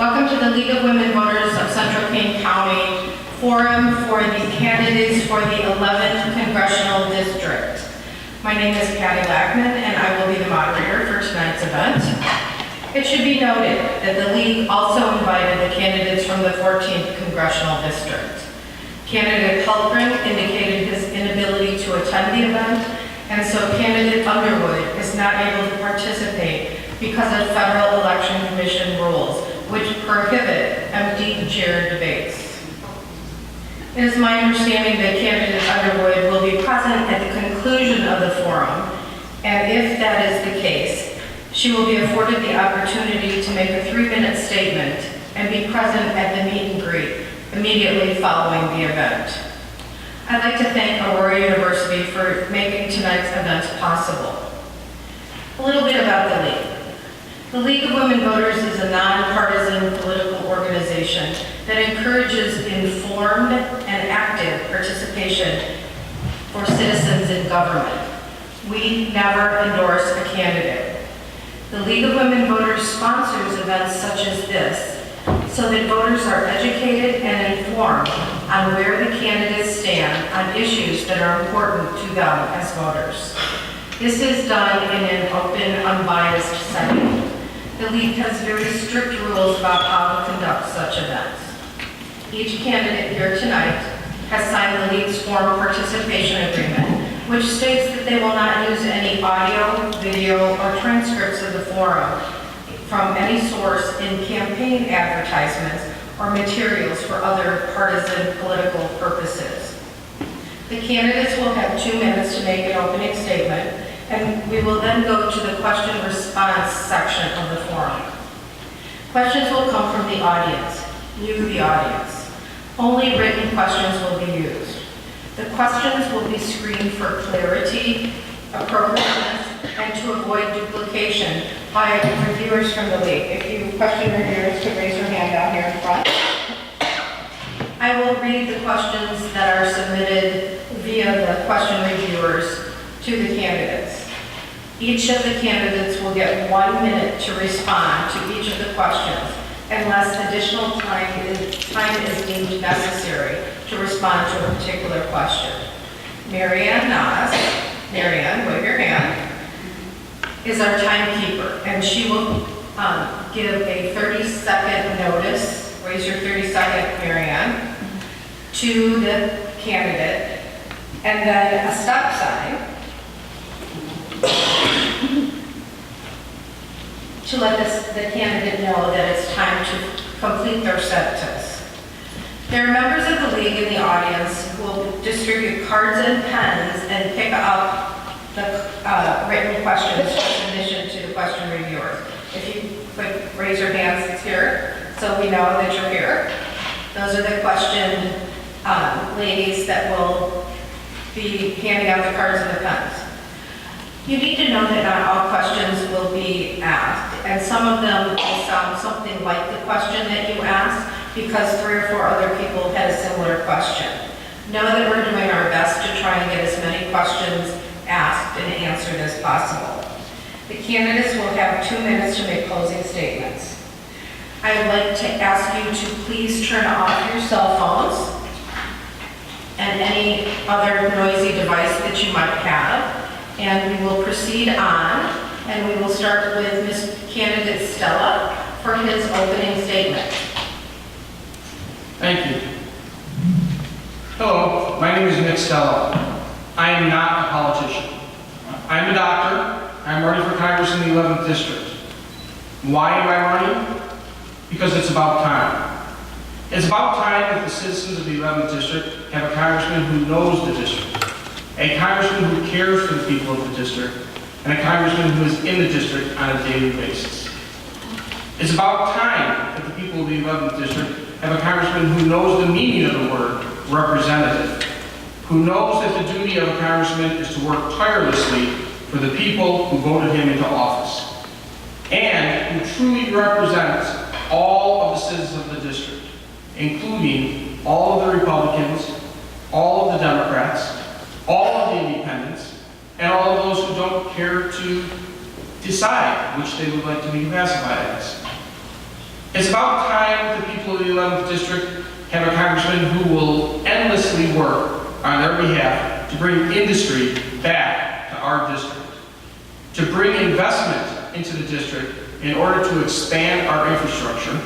Welcome to the League of Women Voters of Central Kane County Forum for the candidates for the 11th Congressional District. My name is Patty Lackman and I will be the moderator for tonight's event. It should be noted that the League also invited the candidates from the 14th Congressional District. Candidate Hultgren indicated his inability to attend the event, and so candidate Underwood is not able to participate because of Federal Election Commission rules, which prohibit empty chair debates. It is my understanding that candidate Underwood will be present at the conclusion of the forum, and if that is the case, she will be afforded the opportunity to make a 3-minute statement and be present at the meet and greet immediately following the event. I'd like to thank Aurora University for making tonight's event possible. A little bit about the League. The League of Women Voters is a nonpartisan political organization that encourages informed and active participation for citizens in government. We never endorse a candidate. The League of Women Voters sponsors events such as this so that voters are educated and informed on where the candidates stand on issues that are important to them as voters. This is done in an open, unbiased setting. The League has very strict rules about how to conduct such events. Each candidate here tonight has signed the League's formal participation agreement, which states that they will not use any audio, video, or transcripts of the forum from any source in campaign advertisements or materials for other partisan political purposes. The candidates will have 2 minutes to make an opening statement, and we will then go to the question response section of the forum. Questions will come from the audience, you the audience. Only written questions will be used. The questions will be screened for clarity, appropriateness, and to avoid duplication by reviewers from the League. If you question reviewers, could raise your hand down here in front. I will read the questions that are submitted via the question reviewers to the candidates. Each of the candidates will get 1 minute to respond to each of the questions unless additional time is deemed necessary to respond to a particular question. Marianne Nas, Marianne, wave your hand, is our timekeeper, and she will give a 30-second notice, raise your 30-second, Marianne, to the candidate, and then a stop sign to let the candidate know that it's time to complete their sentence. There are members of the League in the audience who will distribute cards and pens and pick up the written questions for submission to the question reviewers. If you could raise your hands, it's here, so we know that you're here. Those are the question ladies that will be handing out the cards and the pens. You need to know that not all questions will be asked, and some of them will sound something like the question that you asked because 3 or 4 other people had a similar question. Know that we're doing our best to try and get as many questions asked and answered as possible. The candidates will have 2 minutes to make closing statements. I would like to ask you to please turn off your cell phones and any other noisy device that you might have. And we will proceed on, and we will start with Ms. Candidate Stella for his opening statement. Thank you. Hello, my name is Nick Stella. I am not a politician. I'm a doctor. I'm running for Congress in the 11th District. Why am I running? Because it's about time. It's about time that the citizens of the 11th District have a congressman who knows the district, a congressman who cares for the people of the district, and a congressman who is in the district on a daily basis. It's about time that the people of the 11th District have a congressman who knows the meaning of the word representative, who knows that the duty of a congressman is to work tirelessly for the people who voted him into office, and who truly represents all of the citizens of the district, including all of the Republicans, all of the Democrats, all of the independents, and all of those who don't care to decide which they would like to be classified as. It's about time the people of the 11th District have a congressman who will endlessly work on their behalf to bring industry back to our district, to bring investment into the district in order to expand our infrastructure,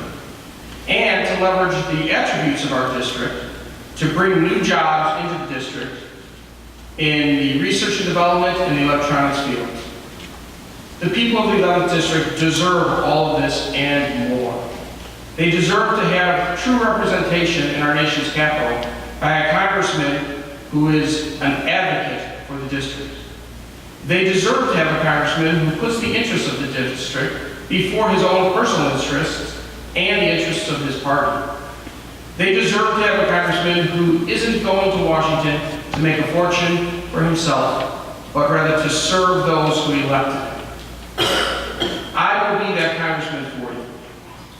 and to leverage the attributes of our district to bring new jobs into the district in the research and development and the electronics field. The people of the 11th District deserve all of this and more. They deserve to have true representation in our nation's capital by a congressman who is an advocate for the district. They deserve to have a congressman who puts the interests of the district before his own personal interests and the interests of his party. They deserve to have a congressman who isn't going to Washington to make a fortune for himself, but rather to serve those who elected him. I will be that congressman for you.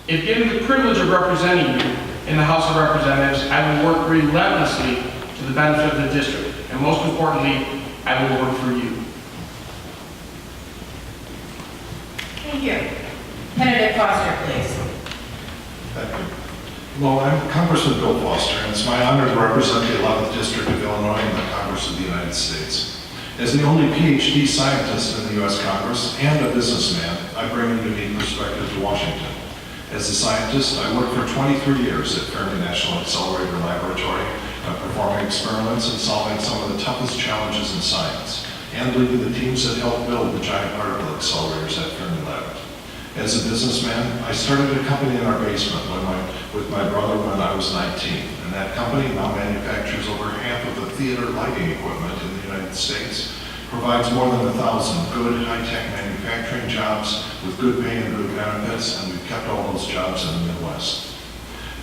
If given the privilege of representing you in the House of Representatives, I will work relentlessly to the benefit of the district, and most importantly, I will work for you. Thank you. Candidate Foster, please. Thank you. Well, I'm Congressman Bill Foster, and it's my honor to represent the 11th District of Illinois in the Congress of the United States. As the only PhD scientist in the U.S. Congress and a businessman, I bring a unique perspective to Washington. As a scientist, I worked for 23 years at Fermi National Accelerator Laboratory, performing experiments and solving some of the toughest challenges in science, and leading the teams that helped build the giant particle accelerators at Fermi Lab. As a businessman, I started a company in our basement with my brother when I was 19, and that company now manufactures over half of the theater lighting equipment in the United States, provides more than 1,000 good high-tech manufacturing jobs with good pay and good benefits, and we've kept all those jobs in the Midwest.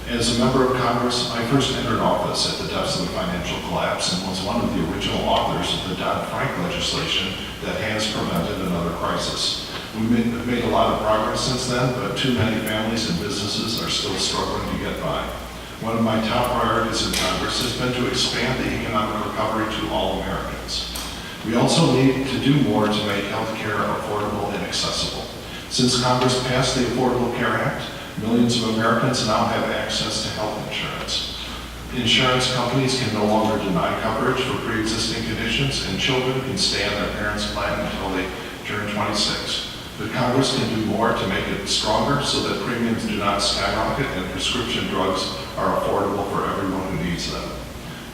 As a member of Congress, I first entered office at the depths of the financial collapse and was one of the original authors of the Dodd-Frank legislation that has prevented another crisis. We've made a lot of progress since then, but too many families and businesses are still struggling to get by. One of my top priorities in Congress has been to expand the economic recovery to all Americans. We also need to do more to make health care affordable and accessible. Since Congress passed the Affordable Care Act, millions of Americans now have access to health insurance. Insurance companies can no longer deny coverage for pre-existing conditions, and children can stay on their parents' plan until they turn 26. But Congress can do more to make it stronger so that premiums do not skyrocket and prescription drugs are affordable for everyone who needs them.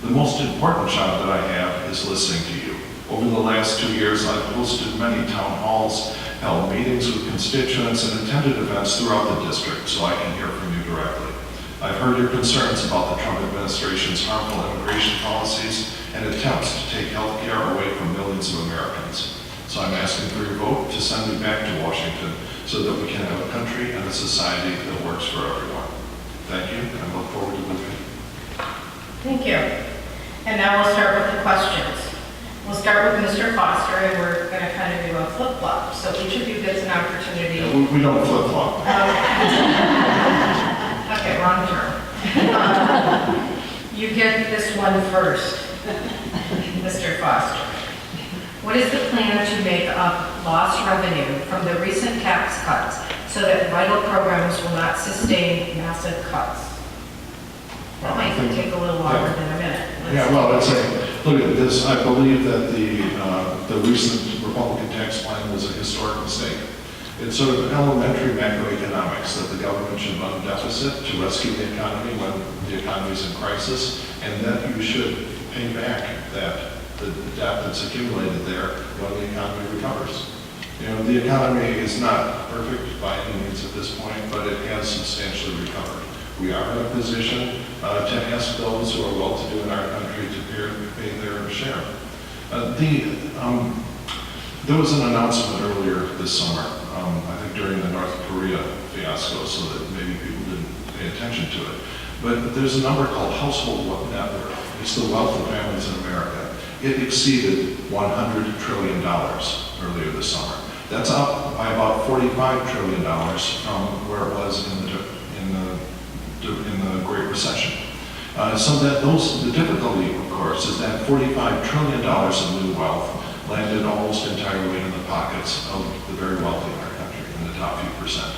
The most important job that I have is listening to you. Over the last 2 years, I've hosted many town halls, held meetings with constituents, and attended events throughout the district so I can hear from you directly. I've heard your concerns about the Trump administration's harmful immigration policies and attempts to take health care away from millions of Americans. So I'm asking for your vote to send me back to Washington so that we can have a country and a society that works for everyone. Thank you, and I look forward to moving. Thank you. And now we'll start with the questions. We'll start with Mr. Foster, and we're going to kind of do a flip-flop. So each of you gets an opportunity. Yeah, we don't flip-flop. Okay, wrong term. You get this one first, Mr. Foster. What is the plan to make up lost revenue from the recent tax cuts so that vital programs will not sustain massive cuts? That might take a little longer than a minute. Yeah, well, look at this. I believe that the recent Republican tax plan was a historic mistake. It's sort of elementary macroeconomics that the government should run a deficit to rescue the economy when the economy is in crisis, and that you should pay back the debt that's accumulated there when the economy recovers. You know, the economy is not perfect by any means at this point, but it has substantially recovered. We are in a position to ask those who are well-to-do in our country to pay their share. There was an announcement earlier this summer, I think during the North Korea fiasco, so that maybe people didn't pay attention to it. But there's a number called Household Wealth Network. It's the wealth of families in America. It exceeded $100 trillion earlier this summer. That's up by about $45 trillion from where it was in the Great Recession. So that the difficulty, of course, is that $45 trillion of new wealth landed almost entirely in the pockets of the very wealthy in our country, in the top few percent.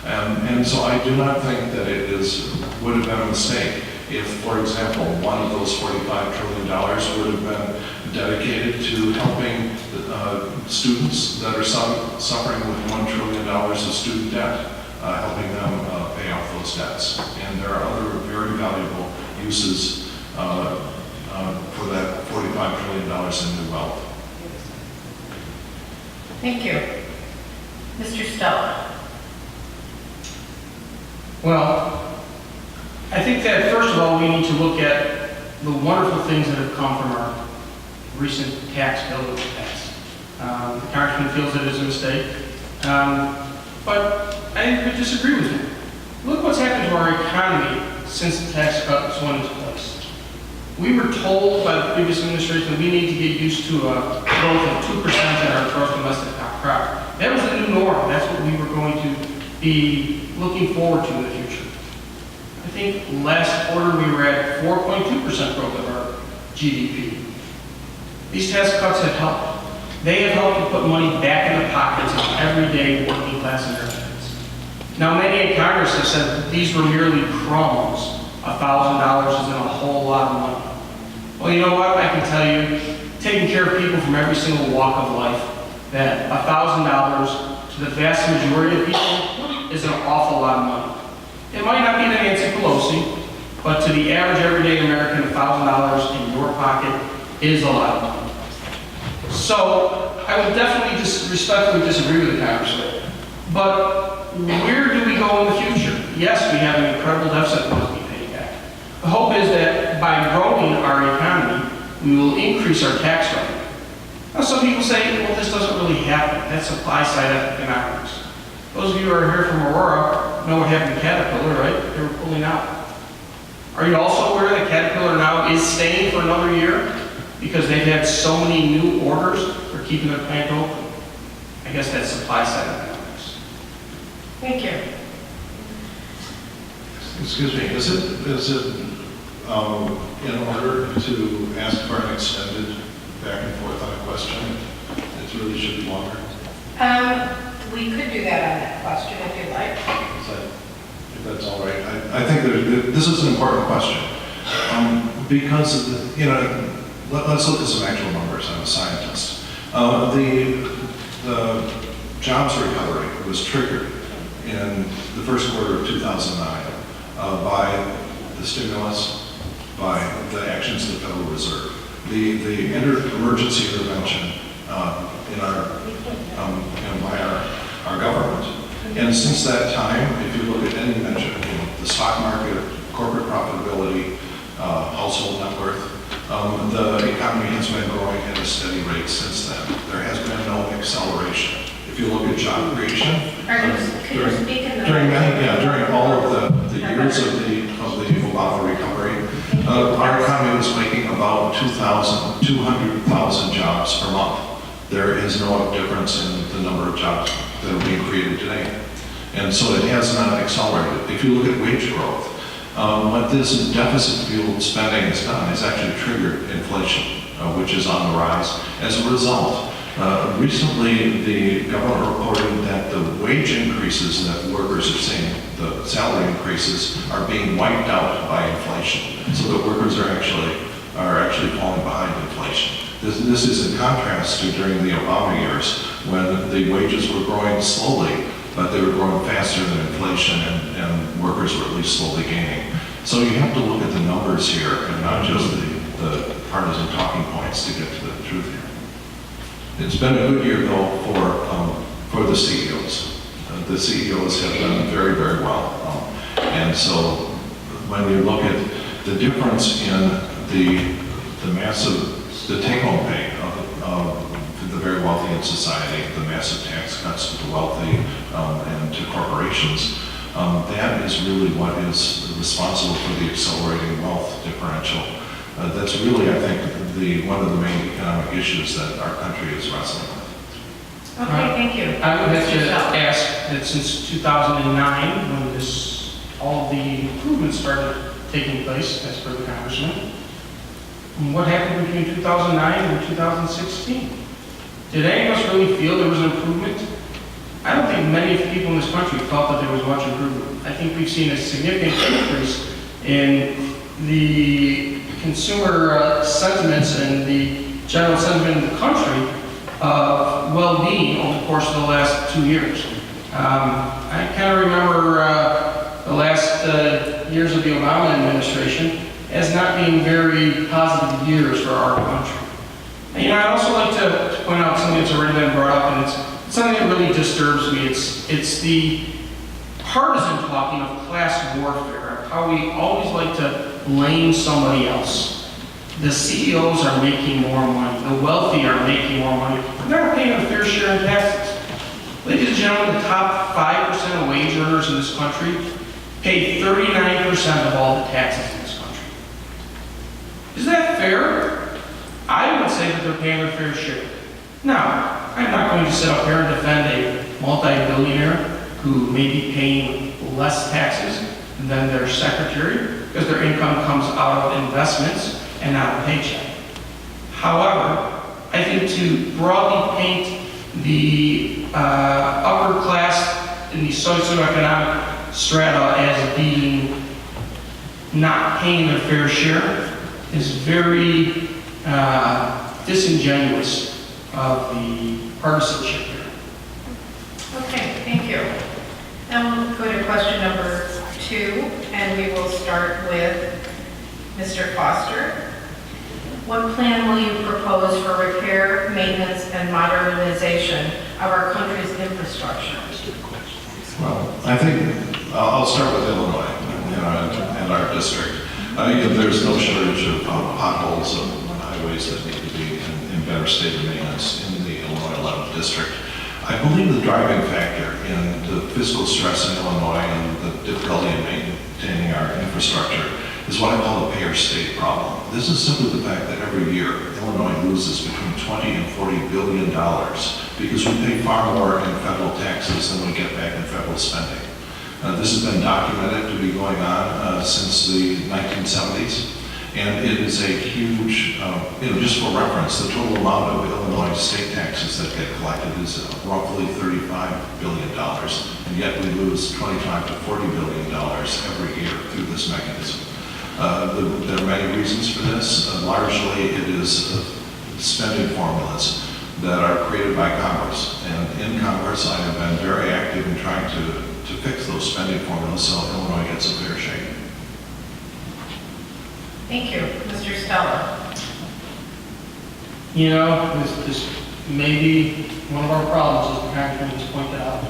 And so I do not think that would have been a mistake if, for example, one of those $45 trillion would have been dedicated to helping students that are suffering with $1 trillion of student debt, helping them pay off those debts. And there are other very valuable uses for that $45 trillion in new wealth. Thank you. Mr. Stella. Well, I think that first of all, we need to look at the wonderful things that have come from our recent tax bill that was passed. The congressman feels it is a mistake, but I would disagree with him. Look what's happened to our economy since the tax cuts went into place. We were told by the previous administration that we need to get used to a growth of 2% in our gross domestic product. That was the new norm. That's what we were going to be looking forward to in the future. I think last quarter we were at 4.2% growth of our GDP. These tax cuts have helped. They have helped to put money back in the pockets of everyday working class Americans. Now, many in Congress have said that these were merely crumbs. $1,000 isn't a whole lot of money. Well, you know what? I can tell you, taking care of people from every single walk of life, that $1,000 to the vast majority of people is an awful lot of money. It might not be to Nancy Pelosi, but to the average everyday American, $1,000 in your pocket is a lot of money. So I would definitely respectfully disagree with the congressman. But where do we go in the future? Yes, we have an incredible deficit that must be paid back. The hope is that by growing our economy, we will increase our tax revenue. Now, some people say, well, this doesn't really happen. That's supply side economics. Those of you who are here from Aurora know what happened to Caterpillar, right? They were pulling out. Are you also aware that Caterpillar now is staying for another year because they've had so many new orders for keeping their plant open? I guess that's supply side economics. Thank you. Excuse me, is it in order to ask for an extended back and forth on a question? It really should be longer. We could do that on that question if you'd like. If that's all right. I think that this is an important question because, let's look at some actual numbers. I'm a scientist. The jobs recovery was triggered in the first quarter of 2009 by the stimulus, by the actions of the Federal Reserve. The emergency intervention by our government. And since that time, if you look at any measure, the stock market, corporate profitability, household net worth, the economy has been growing at a steady rate since then. There has been no acceleration. If you look at job creation, during all of the years of the Obama recovery, our economy was making about 200,000 jobs per month. There is no difference in the number of jobs that are being created today. And so it has not accelerated. If you look at wage growth, what this deficit-fueled spending has done is actually triggered inflation, which is on the rise. As a result, recently the government reported that the wage increases that workers are seeing, the salary increases, are being wiped out by inflation. So that workers are actually falling behind inflation. This is in contrast to during the Obama years when the wages were growing slowly, but they were growing faster than inflation and workers were at least slowly gaining. So you have to look at the numbers here and not just the partisan talking points to get to the truth here. It's been a good year though for the CEOs. The CEOs have done very, very well. And so when you look at the difference in the take-home pay of the very wealthy in society, the massive tax cuts to the wealthy and to corporations, that is really what is responsible for the accelerating wealth differential. That's really, I think, one of the main economic issues that our country is wrestling with. Okay, thank you. I would have to ask that since 2009, when all of the improvements started taking place, as per the congressman, what happened between 2009 and 2016? Did any of us really feel there was an improvement? I don't think many people in this country thought that there was much improvement. I think we've seen a significant increase in the consumer sentiments and the general sentiment in the country of well-being over the course of the last 2 years. I kind of remember the last years of the Obama administration as not being very positive years for our country. And, I'd also like to point out something that's already been brought up, and it's something that really disturbs me. It's the partisan talking of class warfare, how we always like to blame somebody else. The CEOs are making more money. The wealthy are making more money. They're not paying a fair share in taxes. Ladies and gentlemen, the top 5% of wage earners in this country pay 39% of all the taxes in this country. Is that fair? I would say that they're paying their fair share. Now, I'm not going to sit up here and defend a multi-billionaire who may be paying less taxes than their secretary because their income comes out of investments and not a paycheck. However, I think to broadly paint the upper class in the socioeconomic strata as being not paying their fair share is very disingenuous of the partisanship here. Okay, thank you. Now we'll go to question number 2, and we will start with Mr. Foster. What plan will you propose for repair, maintenance, and modernization of our country's infrastructure? Well, I think I'll start with Illinois and our district. There's no shortage of potholes and highways that need to be in better state of maintenance in the Illinois 11th district. I believe the driving factor in the fiscal stress in Illinois and the difficulty in maintaining our infrastructure is what I call the payer state problem. This is simply the fact that every year Illinois loses between 20 and 40 billion dollars because we pay far more in federal taxes than we get back in federal spending. This has been documented to be going on since the 1970s, and it is a huge, just for reference, the total amount of Illinois state taxes that get collected is roughly $35 billion, and yet we lose $25 to $40 billion every year through this mechanism. There are many reasons for this. Largely, it is spending formulas that are created by Congress, and in Congress, I have been very active in trying to fix those spending formulas so Illinois gets a fair shake. Thank you. Mr. Stella. This may be one of our problems, as the Congressman just pointed out.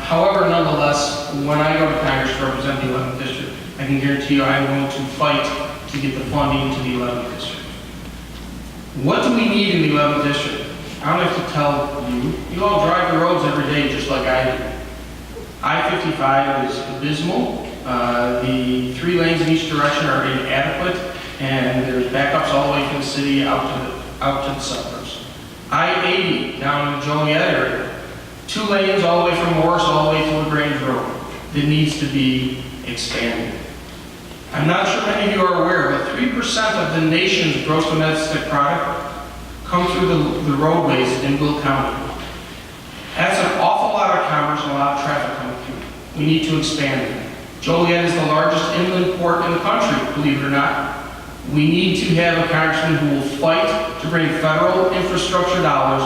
However, nonetheless, when I go to Congress to represent the 11th District, I can guarantee you I'm going to fight to get the funding to the 11th District. What do we need in the 11th District? I don't have to tell you. You all drive the roads every day just like I do. I-55 is abysmal. The 3 lanes in each direction are inadequate, and there's backups all the way from the city out to the suburbs. I-80 down in the Joliet area, 2 lanes all the way from Morris all the way to LaGrange Road that needs to be expanded. I'm not sure many of you are aware, but 3% of the nation's gross domestic product come through the roadways in Will County. That's an awful lot of commerce and a lot of traffic coming through. We need to expand it. Joliet is the largest inland port in the country, believe it or not. We need to have a congressman who will fight to bring federal infrastructure dollars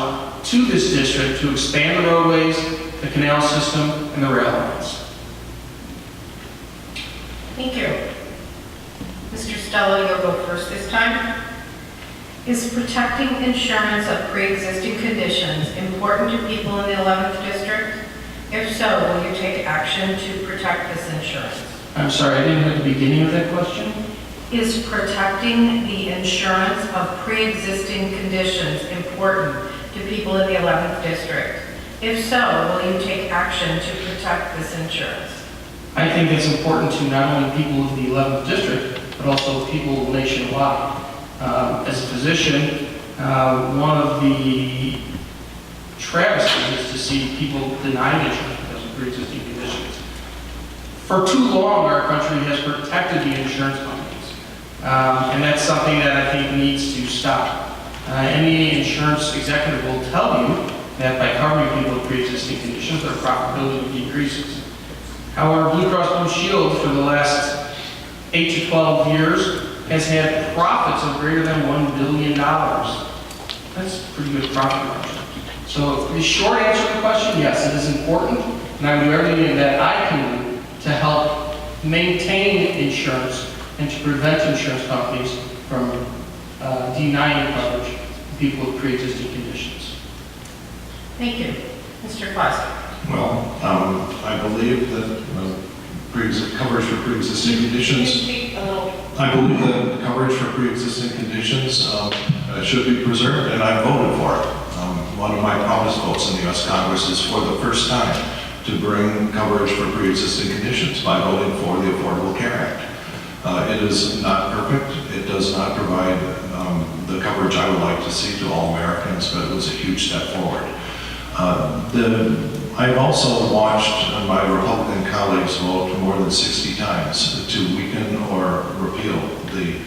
to this district to expand the roadways, the canal system, and the rail lines. Thank you. Mr. Stella, you'll go first this time. Is protecting insurance of pre-existing conditions important to people in the 11th District? If so, will you take action to protect this insurance? I'm sorry, I didn't hear the beginning of that question. Is protecting the insurance of pre-existing conditions important to people in the 11th District? If so, will you take action to protect this insurance? I think it's important to not only people of the 11th District, but also people nationwide. As a physician, one of the travesties is to see people denied insurance because of pre-existing conditions. For too long, our country has protected the insurance companies, and that's something that I think needs to stop. Any insurance executive will tell you that by covering people with pre-existing conditions, their profitability decreases. However, Blue Cross Blue Shield for the last 8 to 12 years has had profits of greater than $1 billion. That's a pretty good profit margin. So the short answer to the question, yes, it is important, and I do everything that I can do to help maintain insurance and to prevent insurance companies from denying coverage to people with pre-existing conditions. Thank you. Mr. Foster. Well, I believe that coverage for pre-existing conditions, Speak a little. I believe that coverage for pre-existing conditions should be preserved, and I voted for it. One of my proudest votes in the U.S. Congress is for the first time to bring coverage for pre-existing conditions by voting for the Affordable Care Act. It is not perfect. It does not provide the coverage I would like to see to all Americans, but it was a huge step forward. I've also watched my Republican colleagues vote more than 60 times to weaken or repeal the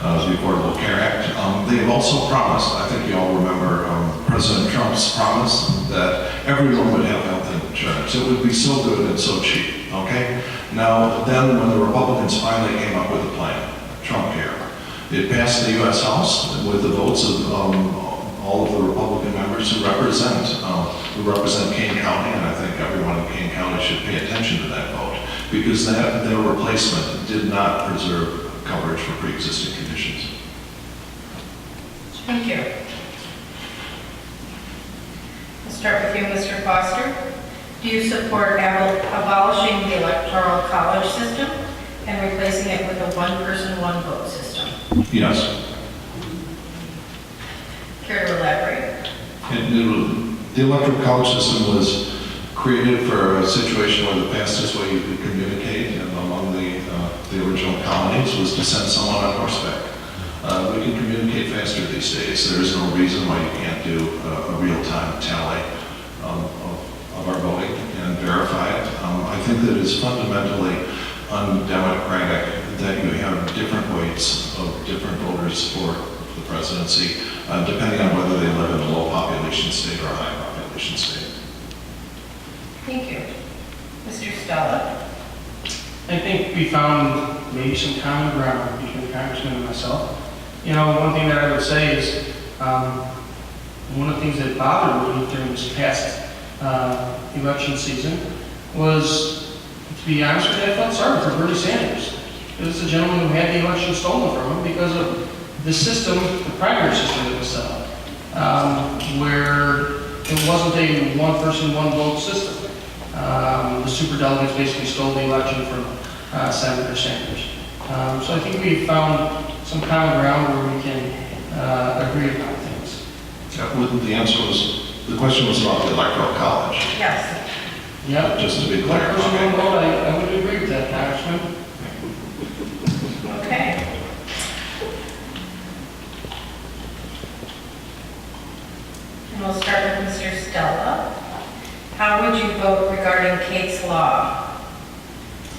Affordable Care Act. They've also promised, I think you all remember President Trump's promise that everyone would have health insurance. It would be so good and so cheap, okay? Now, then when the Republicans finally came up with a plan, Trump Care, it passed the U.S. House with the votes of all of the Republican members who represent Kane County, and I think everyone in Kane County should pay attention to that vote, because their replacement did not preserve coverage for pre-existing conditions. Thank you. I'll start with you, Mr. Foster. Do you support abolishing the electoral college system and replacing it with a one-person, one-vote system? Yes. Care to elaborate? The electoral college system was created for a situation where the fastest way you could communicate among the original colonies was to send someone on horseback. We can communicate faster these days. There is no reason why you can't do a real-time tally of our voting and verify it. I think that it's fundamentally undemocratic that you have different weights of different voters for the presidency, depending on whether they live in a low population state or a high population state. Thank you. Mr. Stella. I think we found maybe some common ground between the Congressman and myself. You know, one thing that I would say is one of the things that bothered me during this past election season was, to be honest with you, I felt sorry for Bernie Sanders. This is a gentleman who had the election stolen from him because of the system, the primary system that was set up, where it wasn't a one-person, one-vote system. The superdelegates basically stole the election from Senator Sanders. So I think we found some common ground where we can agree upon things. The answer was, the question was about the electoral college. Yes. Yeah. Just to be clear. One person, one vote, I would agree with that, Congressman. Okay. And we'll start with Mr. Stella. How would you vote regarding Kate's Law?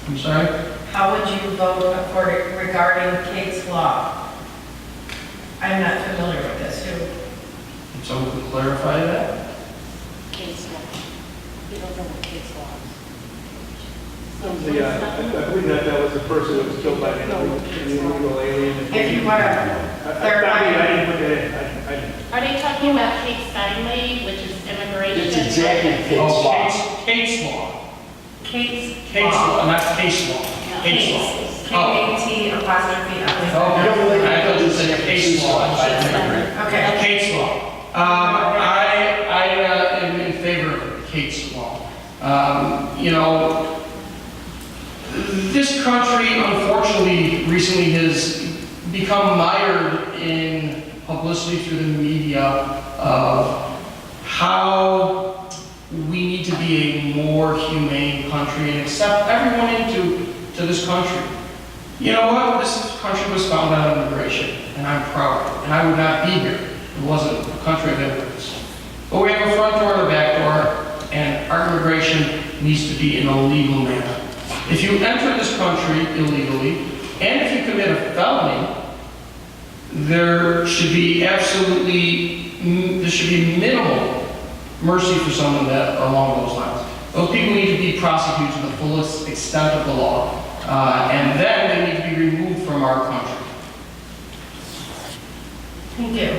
I'm sorry? How would you vote regarding Kate's Law? I'm not familiar with this. Can someone could clarify that? Case law. You don't know what case law is. I believe that was the person that was killed by an illegal alien. If you want to I clarify. didn't put that in. I didn't. Are they talking about Kate Steinley, which is immigration? It's exactly Kate's Oh, law. Kate's law. Kate's Law, not case law. Kate's law. K-A-T apostrophe I. Okay. I thought you said case law. Okay. Kate's law. I am in favor of Kate's law. You know, this country, unfortunately, recently has become mired in publicity through the media of how we need to be a more humane country and accept everyone into this country. You know what? This country was founded on immigration, and I'm proud of it. And I would not be here if it wasn't a country of immigrants. But we have a front door and a back door, and our immigration needs to be in a legal manner. If you enter this country illegally, and if you commit a felony, there should be minimal mercy for someone that along those lines. Those people need to be prosecuted to the fullest extent of the law, and then they need to be removed from our country. Thank you.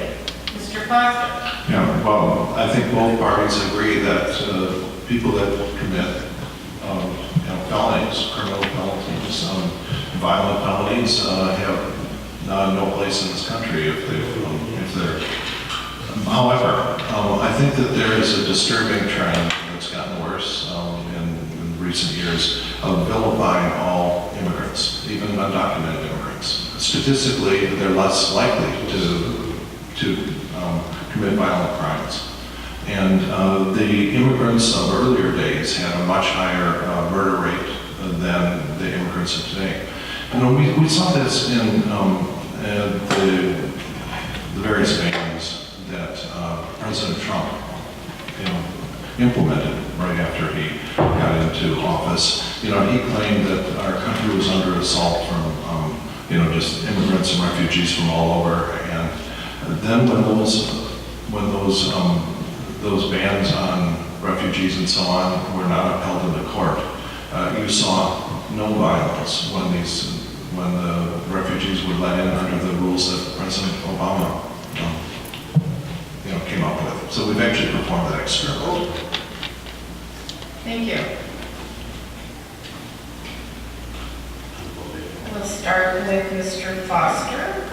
Mr. Foster? Yeah, well, I think both parties agree that people that commit felonies, criminal penalties, violent felonies have no place in this country if they're. However, I think that there is a disturbing trend that's gotten worse in recent years of vilifying all immigrants, even undocumented immigrants. Statistically, they're less likely to commit violent crimes. And the immigrants of earlier days had a much higher murder rate than the immigrants of today. We saw this in the various bans that President Trump implemented right after he got into office. He claimed that our country was under assault from just immigrants and refugees from all over. And then when those bans on refugees and so on were not upheld in the court, you saw no violence when the refugees were let in under the rules that President Obama came up with. So we've actually performed that experiment. Thank you. We'll start with Mr. Foster.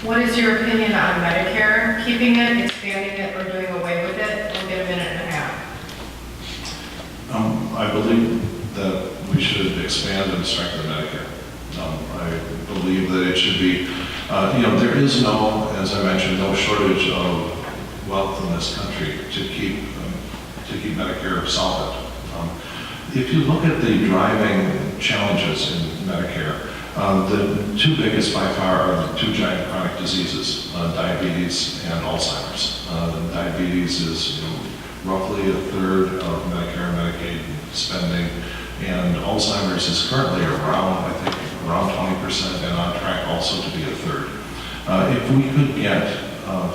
What is your opinion on Medicare? Keeping it, expanding it, or doing away with it? We'll get a minute and a half. I believe that we should expand and strengthen Medicare. I believe that it should be, there is no, as I mentioned, no shortage of wealth in this country to keep Medicare solvent. If you look at the driving challenges in Medicare, the two biggest by far are the two giant chronic diseases, diabetes and Alzheimer's. Diabetes is roughly a third of Medicare and Medicaid spending, and Alzheimer's is currently around 20% and on track also to be a third. If we could get,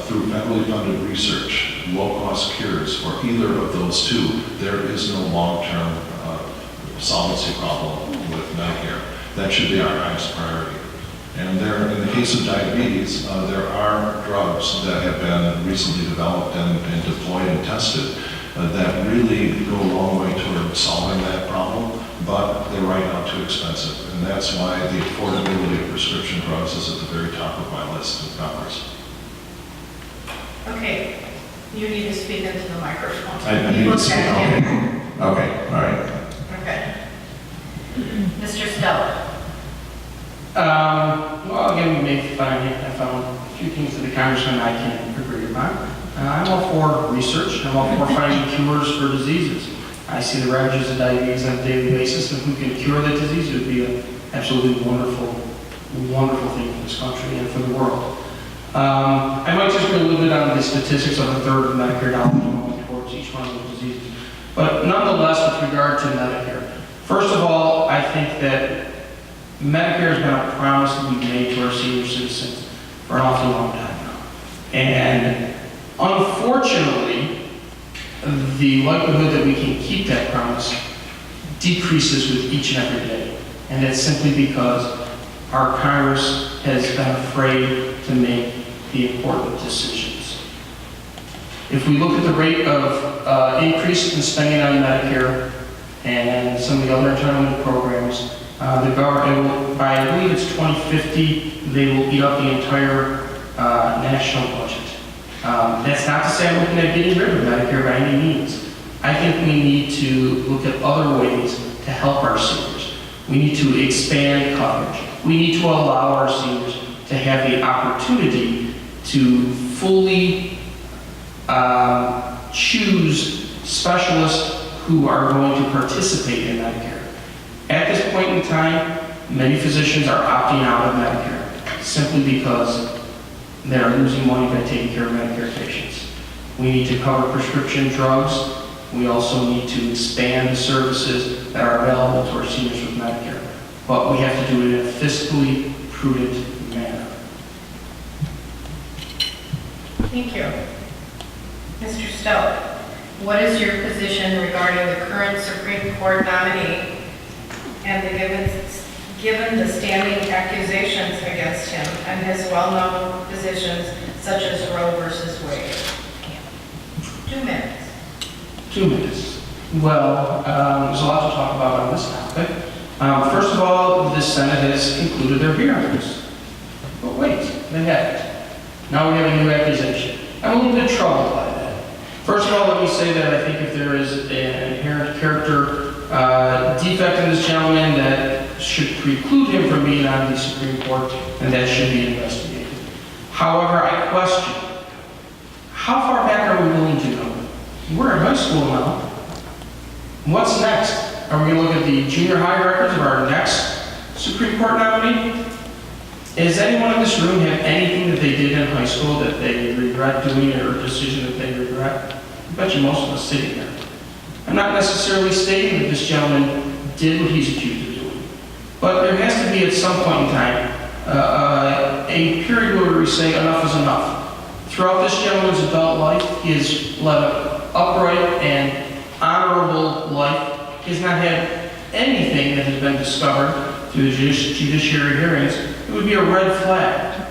through federally funded research, low-cost cures for either of those two, there is no long-term solvency problem with Medicare. That should be our highest priority. And in the case of diabetes, there are drugs that have been recently developed and deployed and tested that really go a long way toward solving that problem, but they're right now too expensive. And that's why the affordability of prescription drugs is at the very top of my list of Congress. Okay, you need to speak into the microphone. I need to speak, okay, all right. Okay. Mr. Stella. Well, again, I found a few things that the Congressman and I can agree upon. I'm all for research. I'm all for finding cures for diseases. I see the ravages of diabetes on a daily basis, and if we can cure that disease, it would be an absolutely wonderful thing for this country and for the world. I might just go a little bit on the statistics of a third of Medicare dollars going towards each one of those diseases. But nonetheless, with regard to Medicare, first of all, I think that Medicare has been a promise that we've made to our senior citizens for an awfully long time now. And unfortunately, the likelihood that we can keep that promise decreases with each and every day. And that's simply because our Congress has been afraid to make the important decisions. If we look at the rate of increase in spending on Medicare and some of the other entitlement programs, the government, by I believe it's 2050, they will eat up the entire national budget. That's not to say I'm looking at getting rid of Medicare by any means. I think we need to look at other ways to help our seniors. We need to expand coverage. We need to allow our seniors to have the opportunity to fully choose specialists who are going to participate in Medicare. At this point in time, many physicians are opting out of Medicare simply because they are losing money by taking care of Medicare patients. We need to cover prescription drugs. We also need to expand the services that are available to our seniors with Medicare. But we have to do it in a fiscally prudent manner. Thank you. Mr. Stowe, what is your position regarding the current Supreme Court nominee and given the standing accusations against him and his well-known positions such as Roe versus Wade? 2 minutes. 2 minutes. Well, there's a lot to talk about on this topic. First of all, the Senate has concluded their hearings. But wait, they haven't. Now we have a new accusation. I'm a little bit troubled by that. First of all, let me say that I think if there is an inherent character defect in this gentleman that should preclude him from being on the Supreme Court, and that should be investigated. However, I question, how far back are we willing to go? We're in high school now. What's next? Are we going to look at the junior high records of our next Supreme Court nominee? Does anyone in this room have anything that they did in high school that they regret doing or a decision that they regret? I bet you most of us sitting here. I'm not necessarily stating that this gentleman did what he's accused of doing, but there has to be at some point in time a period where we say enough is enough. Throughout this gentleman's adult life, he has led an upright and honorable life. He has not had anything that has been discovered through the judiciary hearings. It would be a red flag.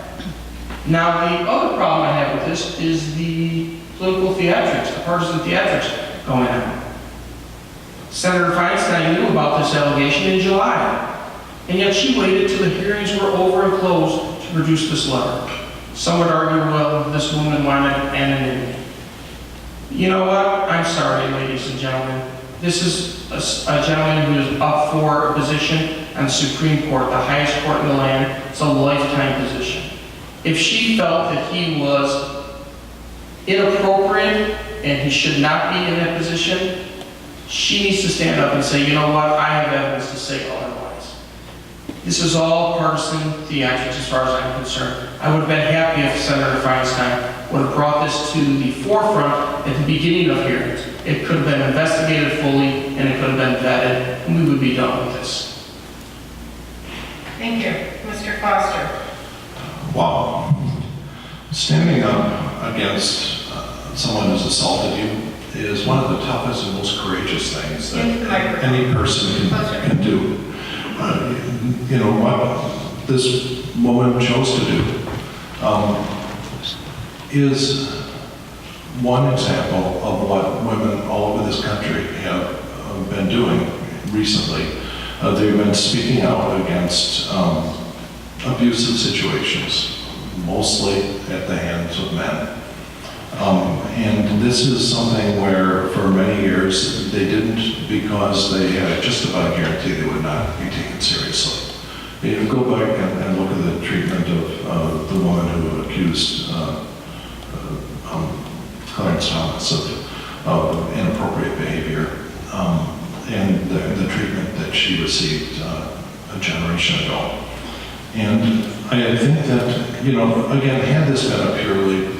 Now, the other problem I have with this is the political theatrics, the partisan theatrics going on. Senator Feinstein knew about this allegation in July, and yet she waited till the hearings were over and closed to produce this letter. Some would argue, well, this woman wanted anonymity. You know what? I'm sorry, ladies and gentlemen. This is a gentleman who is up for a position on the Supreme Court, the highest court in the land. It's a lifetime position. If she felt that he was inappropriate and he should not be in that position, she needs to stand up and say, you know what, I have evidence to say otherwise. This is all partisan theatrics as far as I'm concerned. I would have been happy if Senator Feinstein would have brought this to the forefront at the beginning of hearings. It could have been investigated fully and it could have been vetted, and we would be done with this. Thank you. Mr. Foster. Wow. Standing up against someone who's assaulted you is one of the toughest and most courageous things that any person can do. You know what this woman chose to do is one example of what women all over this country have been doing recently. They've been speaking out against abusive situations, mostly at the hands of men. And this is something where for many years they didn't, because they had just about a guarantee they would not be taken seriously. You go back and look at the treatment of the woman who accused Clarence Thomas of inappropriate behavior, and the treatment that she received a generation ago. And I think that, you know, again, had this been a purely,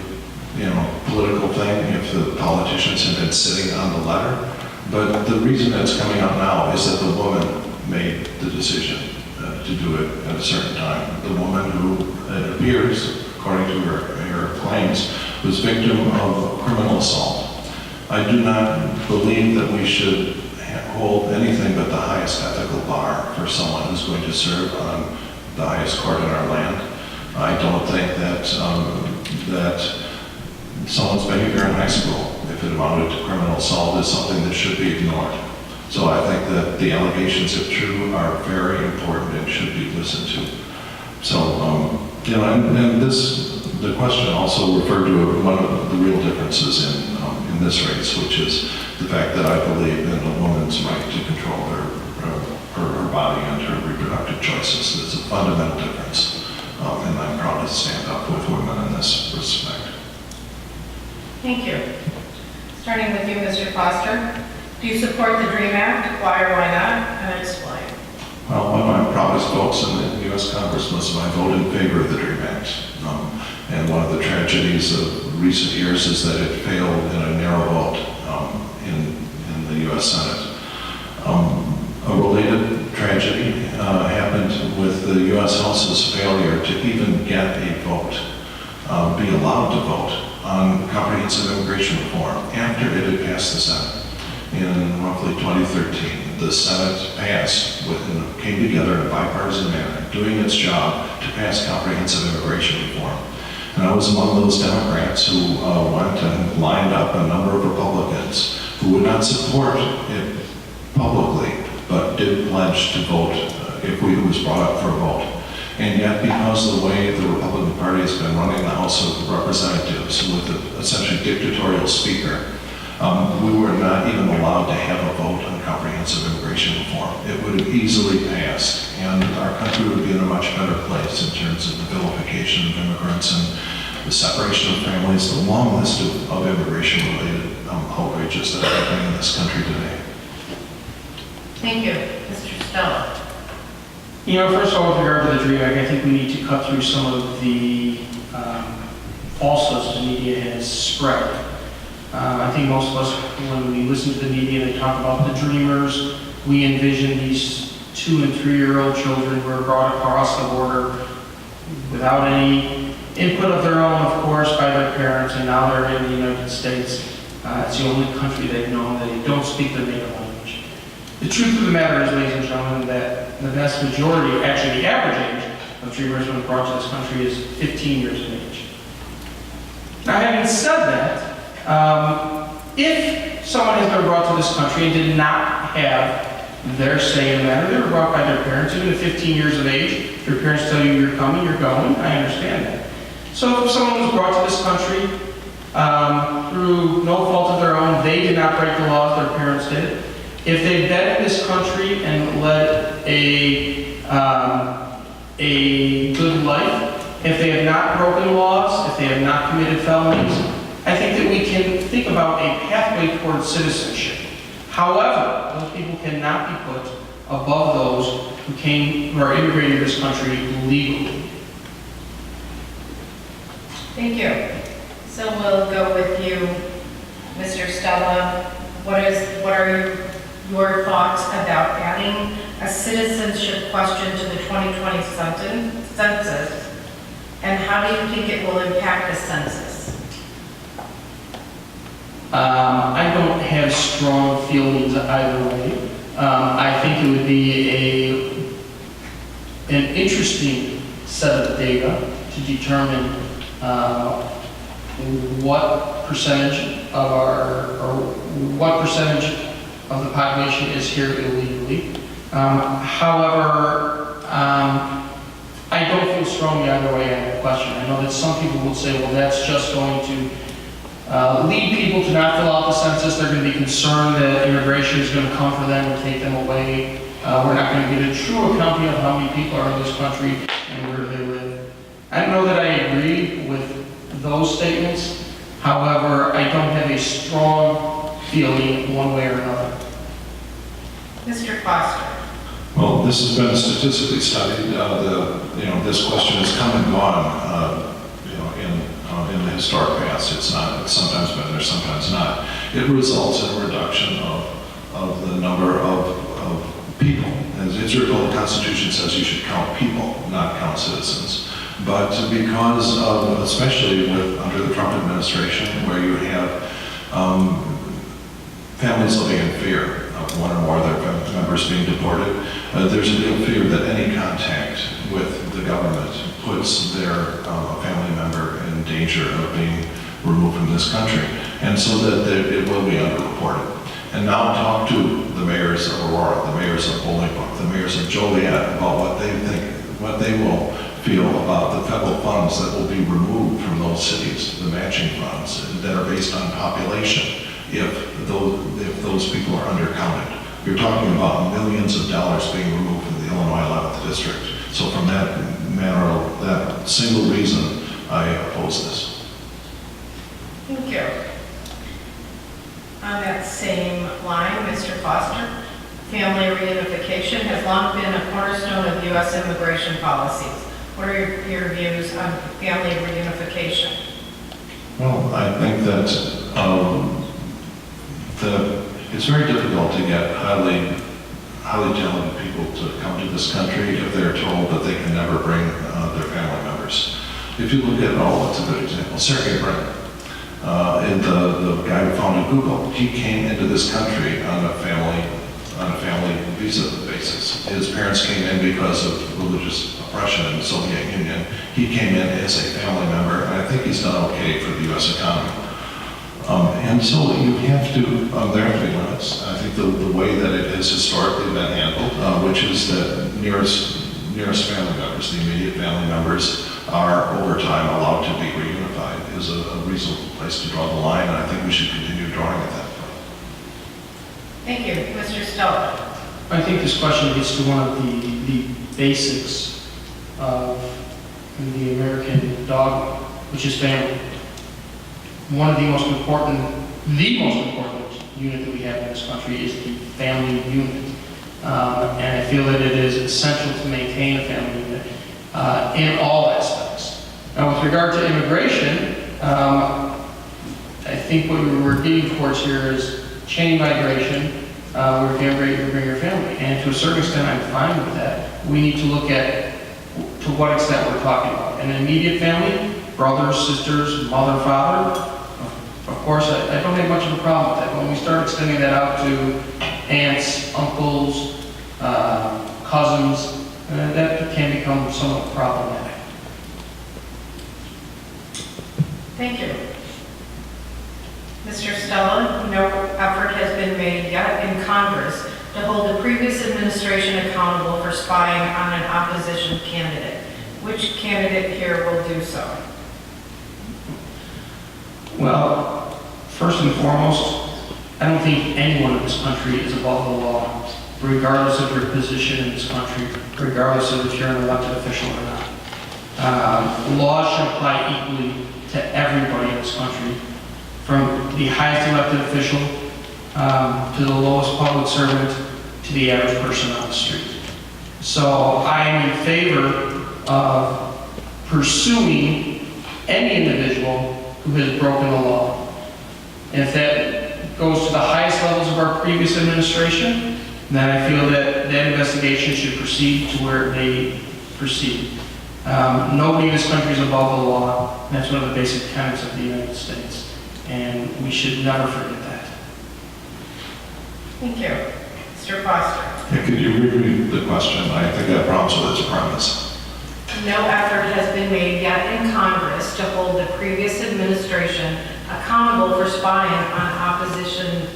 political thing, if the politicians had been sitting on the letter, but the reason that's coming out now is that the woman made the decision to do it at a certain time. The woman who, it appears, according to her claims, was victim of criminal assault. I do not believe that we should hold anything but the highest ethical bar for someone who's going to serve on the highest court in our land. I don't think that that someone's behavior in high school, if it amounted to criminal assault, is something that should be ignored. So I think that the allegations, if true, are very important and should be listened to. So, and the question also referred to one of the real differences in this race, which is the fact that I believe in a woman's right to control her body and her reproductive choices. There's a fundamental difference, and I'm proud to stand up with women in this respect. Thank you. Starting with you, Mr. Foster. Do you support the DREAM Act? Why or why not? And explain. Well, one of my proudest votes in the U.S. Congress was my vote in favor of the DREAM Act. And one of the tragedies of recent years is that it failed in a narrow vote in the U.S. Senate. A related tragedy happened with the U.S. House's failure to even get a vote be allowed to vote on comprehensive immigration reform after it had passed the Senate in roughly 2013. The Senate passed, came together in a bipartisan manner, doing its job to pass comprehensive immigration reform. And I was among those Democrats who went and lined up a number of Republicans who would not support it publicly, but did pledge to vote if it was brought up for a vote. And yet, because of the way the Republican Party has been running the House of Representatives with an essentially dictatorial speaker, we were not even allowed to have a vote on comprehensive immigration reform. It would have easily passed, and our country would be in a much better place in terms of the vilification of immigrants and the separation of families, the long list of immigration-related outrages that are happening in this country today. Thank you. Mr. Stella. You know, first of all, with regard to the DREAM Act, I think we need to cut through some of the falsehoods the media has spread. I think most of us, when we listen to the media, they talk about the dreamers. We envision these 2- and 3-year-old children who are brought across the border without any input of their own, of course, by their parents, and now they're in the United States. It's the only country they've known that they don't speak their native language. The truth of the matter is, ladies and gentlemen, that the vast majority, actually the average age of dreamers when brought to this country is 15 years of age. Now, having said that, if someone has been brought to this country and did not have their say in the matter, they were brought by their parents, even at 15 years of age, if your parents tell you you're coming, you're going, I understand that. So if someone was brought to this country through no fault of their own, they did not break the laws, their parents did. If they've been in this country and led a good life, if they have not broken laws, if they have not committed felonies, I think that we can think about a pathway towards citizenship. However, those people cannot be put above those who are immigrating to this country legally. Thank you. So we'll go with you, Mr. Stella. What are your thoughts about adding a citizenship question to the 2020 census? And how do you think it will impact the census? I don't have strong feelings either way. I think it would be an interesting set of data to determine what percentage of the population is here illegally. However, I don't feel strongly either way on that question. I know that some people will say, well, that's just going to lead people to not fill out the census. They're going to be concerned that immigration is going to come for them and take them away. We're not going to get a true accounting of how many people are in this country and where they live. I don't know that I agree with those statements. However, I don't have a strong feeling one way or another. Mr. Foster. Well, this has been statistically studied. This question has come and gone, in the historic past. It's sometimes been there, sometimes not. It results in a reduction of the number of people. As Israel, the Constitution says you should count people, not count citizens. But because of, especially under the Trump administration, where you have families living in fear of one or more of their members being deported, there's a real fear that any contact with the government puts their family member in danger of being removed from this country, and so that it will be underreported. And now talk to the mayors of Aurora, the mayors of Bolingbrook, the mayors of Joliet about what they think, what they will feel about the federal funds that will be removed from those cities, the matching funds that are based on population, if those people are undercounted. You're talking about millions of dollars being removed from the Illinois 11th District. So from that single reason, I oppose this. Thank you. On that same line, Mr. Foster, family reunification has long been a cornerstone of U.S. immigration policies. What are your views on family reunification? Well, I think that it's very difficult to get highly talented people to come to this country if they're told that they can never bring their family members. If you look at, it's a good example, Sergey Brin, and the guy who founded Google, he came into this country on a family visa basis. His parents came in because of religious oppression in the Soviet Union. He came in as a family member, and I think he's done okay for the U.S. economy. And so you have to, there have to be limits. I think the way that it has historically been handled, which is that nearest family members, the immediate family members, are over time allowed to be reunified, is a reasonable place to draw the line, and I think we should continue drawing at that point. Thank you. Mr. Stella. I think this question gets to one of the basics of the American dogma, which is family. One of the most important unit that we have in this country is the family unit. And I feel that it is essential to maintain a family unit in all aspects. Now, with regard to immigration, I think what we're getting towards here is chain migration, where if you immigrate, you bring your family. And to a certain extent, I'm fine with that. We need to look at to what extent we're talking about. An immediate family, brothers, sisters, mother, father, of course, I don't have much of a problem with that. When we start extending that out to aunts, uncles, cousins, that can become somewhat problematic. Thank you. Mr. Stella, no effort has been made yet in Congress to hold the previous administration accountable for spying on an opposition candidate. Which candidate here will do so? Well, first and foremost, I don't think anyone in this country is above the law, regardless of your position in this country, regardless of if you're an elected official or not. Laws should apply equally to everybody in this country, from the highest elected official to the lowest public servant to the average person on the street. So I am in favor of pursuing any individual who has broken the law. And if that goes to the highest levels of our previous administration, then I feel that that investigation should proceed to where they proceed. Nobody in this country is above the law, and that's one of the basic tenets of the United States. And we should never forget that. Thank you. Mr. Foster. Yeah, could you reread the question? I think I have problems with its premise. No effort has been made yet in Congress to hold the previous administration accountable for spying on the opposition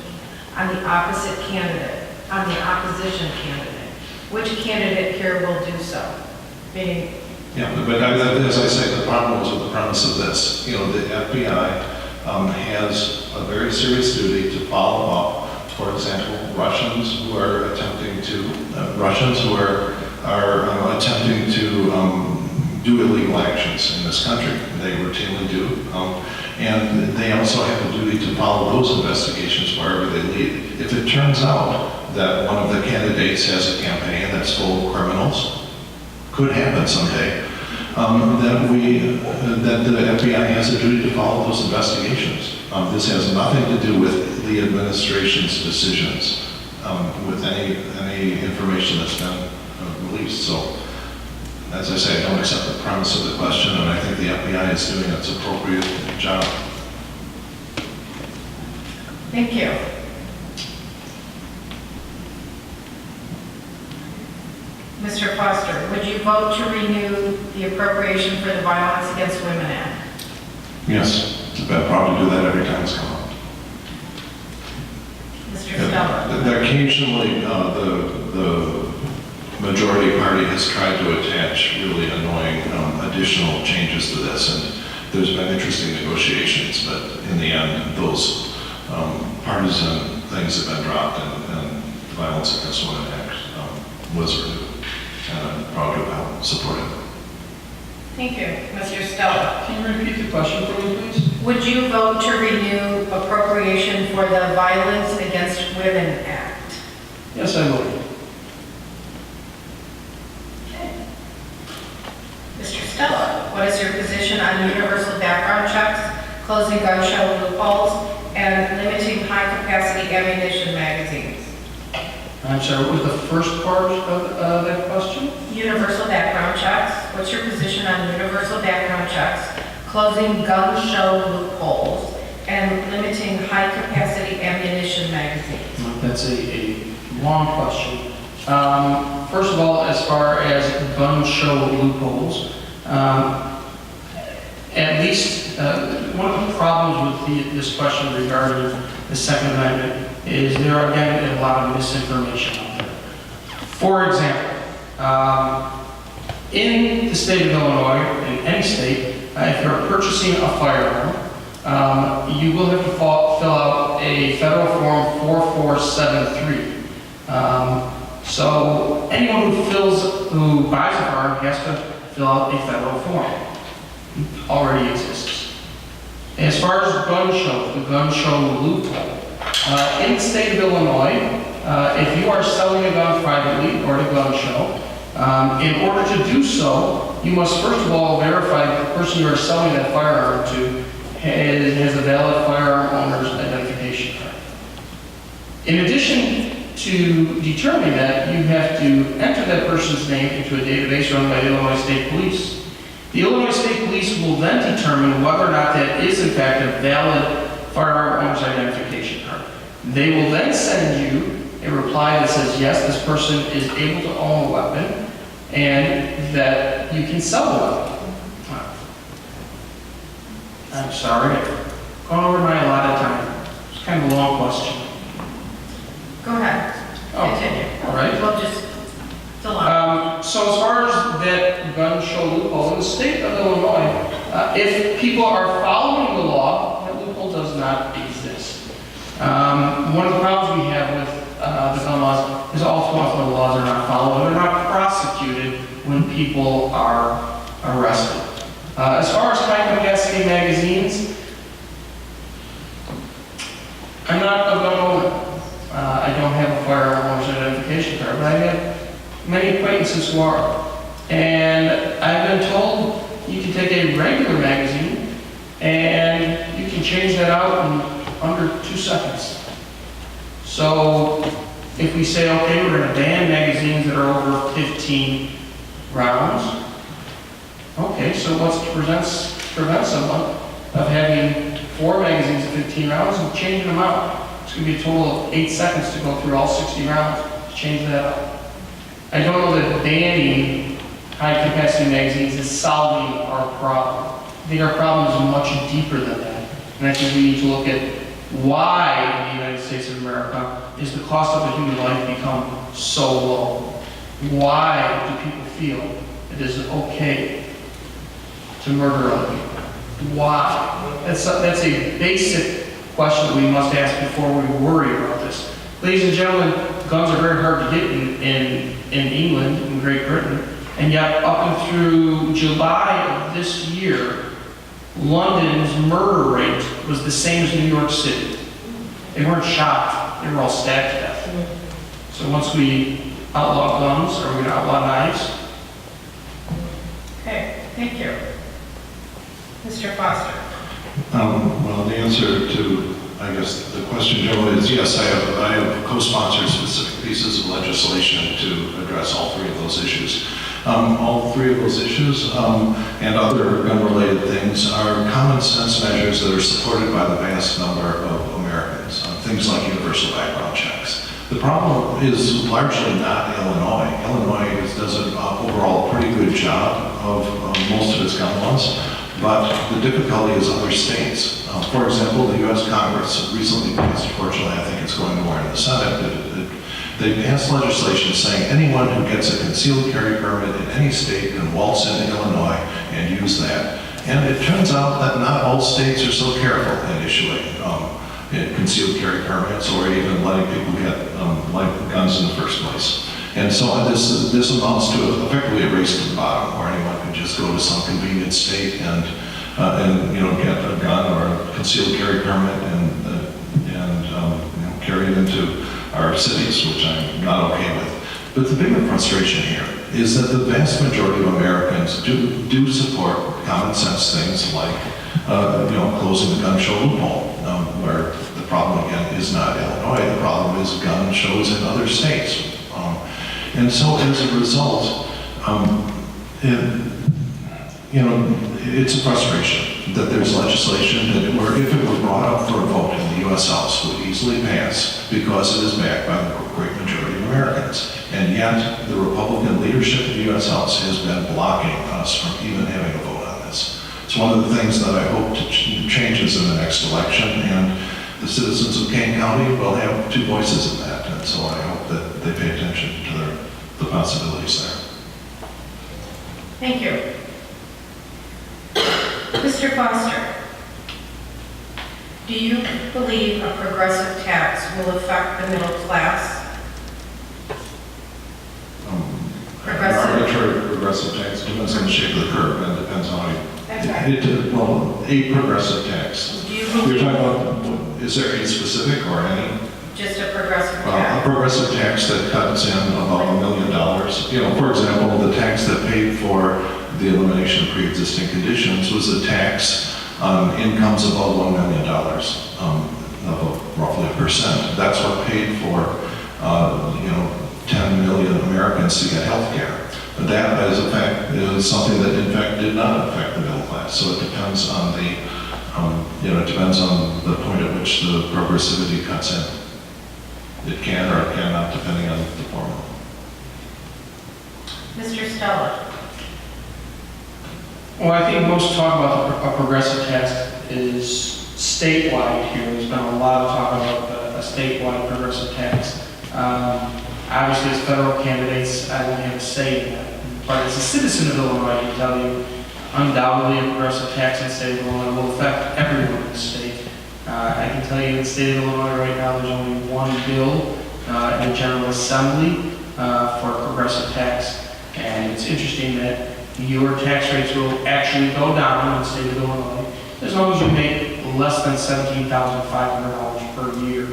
candidate. Which candidate here will do so? Meaning, Yeah, but as I say, the problem was with the premise of this. You know, the FBI has a very serious duty to follow up, for example, Russians who are attempting to do illegal actions in this country. They routinely do. And they also have a duty to follow those investigations wherever they lead. If it turns out that one of the candidates has a campaign that's full of criminals, could happen someday, that the FBI has a duty to follow those investigations. This has nothing to do with the administration's decisions, with any information that's been released. So, as I say, I don't accept the premise of the question, and I think the FBI is doing its appropriate job. thank you. Mr. Foster, would you vote to renew the Appropriation for the Violence Against Women Act? Yes, it's a bad problem to do that every time it's come up. Mr. Stella? Occasionally, the majority party has tried to attach really annoying additional changes to this, and there's been interesting negotiations, but in the end, those partisan things have been dropped, and the Violence Against Women Act was renewed, and I'm proud to have supported it. Thank you. Mr. Stella? Can you repeat the question for me, please? Would you vote to renew appropriation for the Violence Against Women Act? Yes, I would. Mr. Stella, what is your position on universal background checks, closing gun show loopholes, and limiting high-capacity ammunition magazines? I'm sorry, what was the first part of that question? Universal background checks, which what's your position on universal background checks, closing gun show loopholes, and limiting high-capacity ammunition magazines? That's a long question. First of all, as far as gun show loopholes, at least one of the problems with this question regarding the Second Amendment is there are, again, a lot of misinformation out there. For example, in the state of Illinois, in any state, if you're purchasing a firearm, you will have to fill out a federal form 4473. So anyone who buys a firearm has to fill out a federal form. It already exists. As far as gun shows, the gun show loophole, in the state of Illinois, if you are selling a gun privately or at a gun show, in order to do so, you must first of all verify that the person you are selling that firearm to has a valid firearm owner's identification card. In addition to determining that, you have to enter that person's name into a database run by the Illinois State Police. The Illinois State Police will then determine whether or not that is in fact a valid firearm owner's identification card. They will then send you a reply that says, yes, this person is able to own a weapon and that you can sell the weapon. I'm sorry, I've gone over my allotted time. It's kind of a long question. Go ahead. Continue. All right. We'll just, it's a lot. So as far as that gun show loophole, in the state of Illinois, if people are following the law, that loophole does not exist. One of the problems we have with the gun laws is all too often the laws are not followed. They're not prosecuted when people are arrested. As far as high-capacity magazines, I'm not a gun owner. I don't have a firearm owner's identification card, but I have many acquaintances who are. And I've been told you can take a regular magazine and you can change that out in under 2 seconds. So if we say, okay, we're going to ban magazines that are over 15 rounds, okay, so what's to prevent someone of having 4 magazines of 15 rounds and changing them out? It's going to be a total of 8 seconds to go through all 60 rounds to change that out. I don't know that banning high-capacity magazines is solving our problem. I think our problem is much deeper than that. And I think we need to look at why in the United States of America is the cost of a human life become so low? Why do people feel it is okay to murder other people? Why? That's a basic question that we must ask before we worry about this. Ladies and gentlemen, guns are very hard to get in England, in Great Britain, and yet up and through July of this year, London's murder rate was the same as New York City. They weren't shot, they were all stabbed to death. So once we outlaw guns, are we going to outlaw knives? Okay, thank you. Mr. Foster. Well, the answer to, I guess, the question generally is yes, I have co-sponsored specific pieces of legislation to address all 3 of those issues. All 3 of those issues and other gun-related things are common sense measures that are supported by the vast number of Americans. Things like universal background checks. The problem is largely not Illinois. Illinois does an overall pretty good job of most of its gun laws. But the difficulty is other states. For example, the U.S. Congress recently passed, fortunately I think it's going more in the Senate, they passed legislation saying anyone who gets a concealed carry permit in any state can waltz into Illinois and use that. And it turns out that not all states are so careful in issuing concealed carry permits or even letting people get guns in the first place. And so this amounts to effectively a race to the bottom, where anyone can just go to some convenient state and get a gun or a concealed carry permit and carry it into our cities, which I'm not okay with. But the bigger frustration here is that the vast majority of Americans do support common sense things like closing the gun show loophole, where the problem again is not Illinois. The problem is gun shows in other states. And so as a result, it's a frustration that there's legislation that, if it were brought up for a vote in the U.S. House, would easily pass because it is backed by the great majority of Americans. And yet, the Republican leadership of the U.S. House has been blocking us from even having a vote on this. It's one of the things that I hope to changes in the next election, and the citizens of Kane County will have two voices in that. And so I hope that they pay attention to the possibilities there. Thank you. Mr. Foster, do you believe a progressive tax will affect the middle class? Arbitrary progressive tax depends on the shape of the curve and depends on how you, a progressive tax. Do you You're believe talking about, is there a specific or any? just a progressive A tax? progressive tax that cuts in about $1 million. For example, the tax that paid for the elimination of pre-existing conditions was a tax on incomes above $1 million, of roughly 1%. That's what paid for, 10 million Americans to get health care. But that is something that in fact did not affect the middle class. So it depends on it depends on the point at which the progressivity cuts in. It can or it cannot, depending on the formula. Mr. Stella, Well, I think most talk about a progressive tax is statewide here. There's been a lot of talk about a statewide progressive tax. Obviously, as federal candidates, I don't have a say in that. But as a citizen of Illinois, I can tell you, undoubtedly a progressive tax in the state of Illinois will affect everyone in the state. I can tell you in the state of Illinois right now, there's only one bill in the General Assembly for a progressive tax. And it's interesting that your tax rates will actually go down in the state of Illinois as long as you make less than $17,500 per year.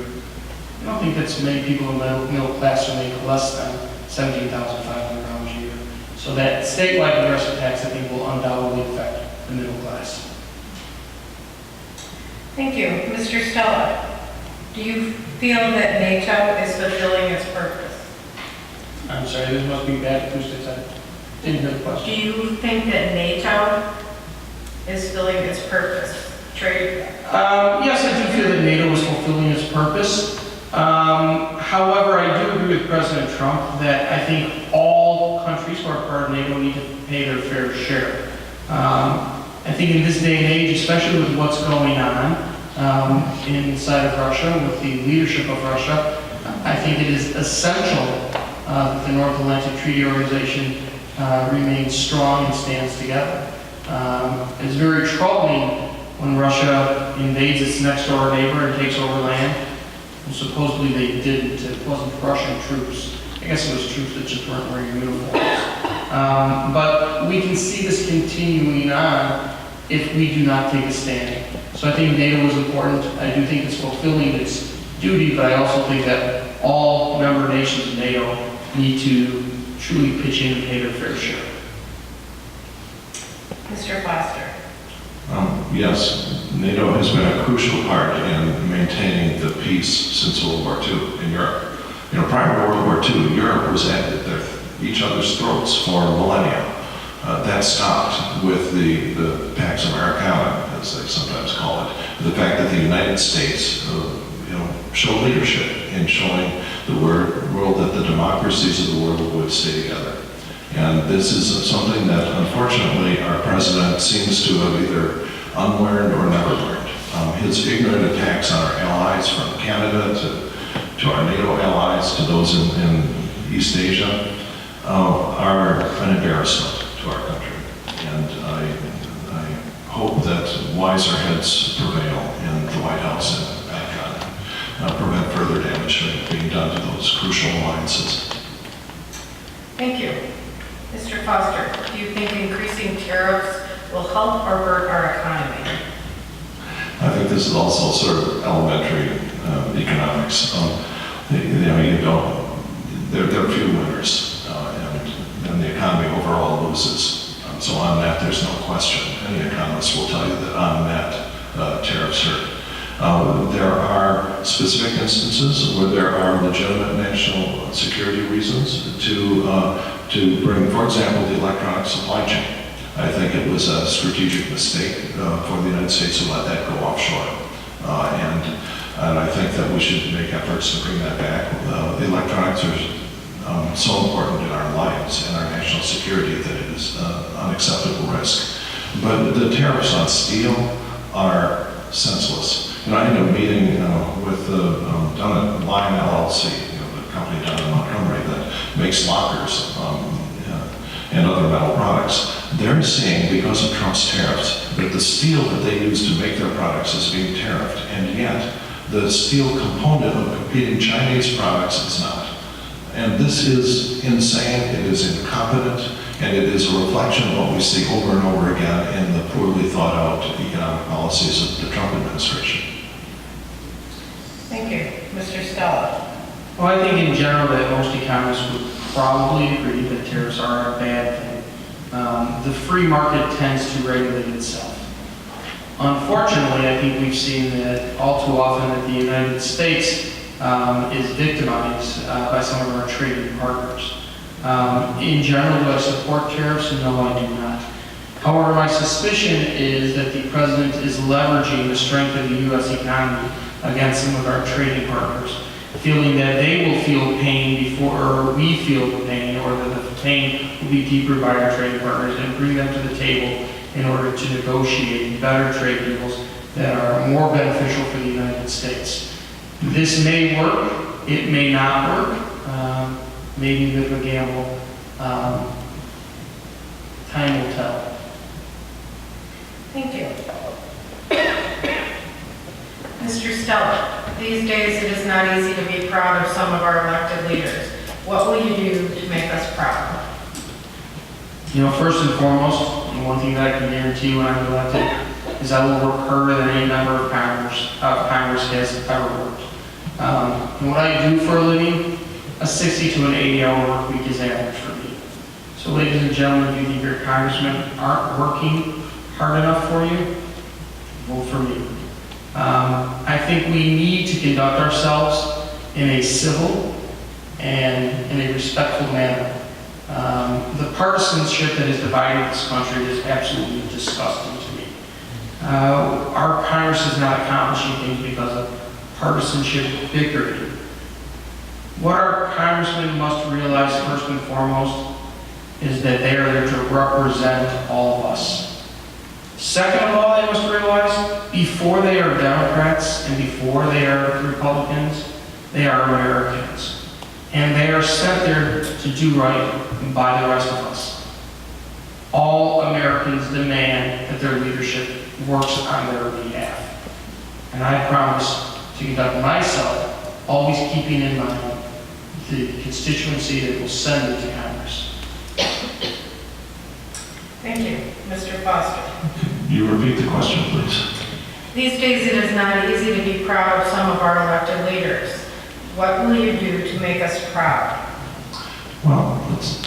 I don't think that's many people in the middle class who make less than $17,500 a year. So that statewide progressive tax, I think, will undoubtedly affect the middle class. thank you. Mr. Stella, do you feel that NATO is fulfilling its purpose? I'm sorry, this must be bad acoustics. I didn't hear the Do question. you think that NATO is fulfilling its purpose? Trade? Yes, I do feel that NATO is fulfilling its purpose. However, I do agree with President Trump that I think all countries who are part of NATO need to pay their fair share. I think in this day and age, especially with what's going on inside of Russia, with the leadership of Russia, I think it is essential that the North Atlantic Treaty Organization remains strong and stands together. It's very troubling when Russia invades its next door neighbor and takes over land. And supposedly they didn't. It wasn't Russian troops. I guess it was troops that just weren't wearing uniforms. But we can see this continuing on if we do not take a stand. So I think NATO is important. I do think it's fulfilling its duty, but I also think that all member nations of NATO need to truly pitch in and pay their fair share. Mr. Foster, Yes, NATO has been a crucial part in maintaining the peace since World War II in Europe. Prior to World War II, Europe was at each other's throats for millennia. That stopped with the Pax Americana, as they sometimes call it. The fact that the United States, showed leadership in showing the world that the democracies of the world would stay together. And this is something that, unfortunately, our president seems to have either unlearned or never learned. His ignorant attacks on our allies, from Canada to our NATO allies, to those in East Asia, are an embarrassment to our country. And I hope that wiser heads prevail in the White House and Pentagon, prevent further damage being done to those crucial alliances. thank you. Mr. Foster, do you think increasing tariffs will help or hurt our economy? I think this is also sort of elementary economics. There are few winners, and the economy overall loses. So on that, there's no question. Any economist will tell you that on that, tariffs hurt. There are specific instances where there are legitimate national security reasons to bring, for example, the electronic supply chain. I think it was a strategic mistake for the United States to let that go offshore. And I think that we should make efforts to bring that back. Electronics are so important in our lives and our national security that it is an unacceptable risk. But the tariffs on steel are senseless. You know, I had a meeting with down at Lion LLC, the company down in Montgomery that makes lockers and other metal products. They're saying because of Trump's tariffs that the steel that they use to make their products is being tariffed, and yet the steel component of competing Chinese products is not. And this is insane, it is incompetent, and it is a reflection of what we see over and over again in the poorly thought out economic policies of the Trump administration. Thank you. Mr. Stella. Well, I think in general that most economists would probably agree that tariffs are a bad thing. The free market tends to regulate itself. Unfortunately, I think we've seen that all too often that the United States is victimized by some of our trading partners. In general, do I support tariffs? No, I do not. However, my suspicion is that the president is leveraging the strength of the U.S. economy against some of our trading partners, feeling that they will feel pain before we feel the pain, or that the pain will be deeper by our trading partners, and bring them to the table in order to negotiate better trade deals that are more beneficial for the United States. This may work, it may not work, maybe with a gamble. Time will tell. Thank you. Mr. Stella, these days it is not easy to be proud of some of our elected leaders. What will you do to make us proud? You know, first and foremost, and one thing that I can guarantee when I'm elected is I will work harder than any member of Congress has ever worked. And what I do for a living, a 60 to an 80-hour work week is average for me. So ladies and gentlemen, if you think your congressmen aren't working hard enough for you, vote for me. I think we need to conduct ourselves in a civil and in a respectful manner. The partisanship that has divided this country is absolutely disgusting to me. Our Congress is not accomplishing things because of partisanship bickering. What our congressmen must realize first and foremost is that they are there to represent all of us. Second of all, they must realize before they are Democrats and before they are Republicans, they are Americans. And they are sent there to do right by the rest of us. All Americans demand that their leadership works on their behalf. And I promise to conduct myself, always keeping in mind the constituency that will send me to Congress. Thank you. Mr. Foster. You repeat the question, please. These days it is not easy to be proud of some of our elected leaders. What will you do to make us proud? Well, let's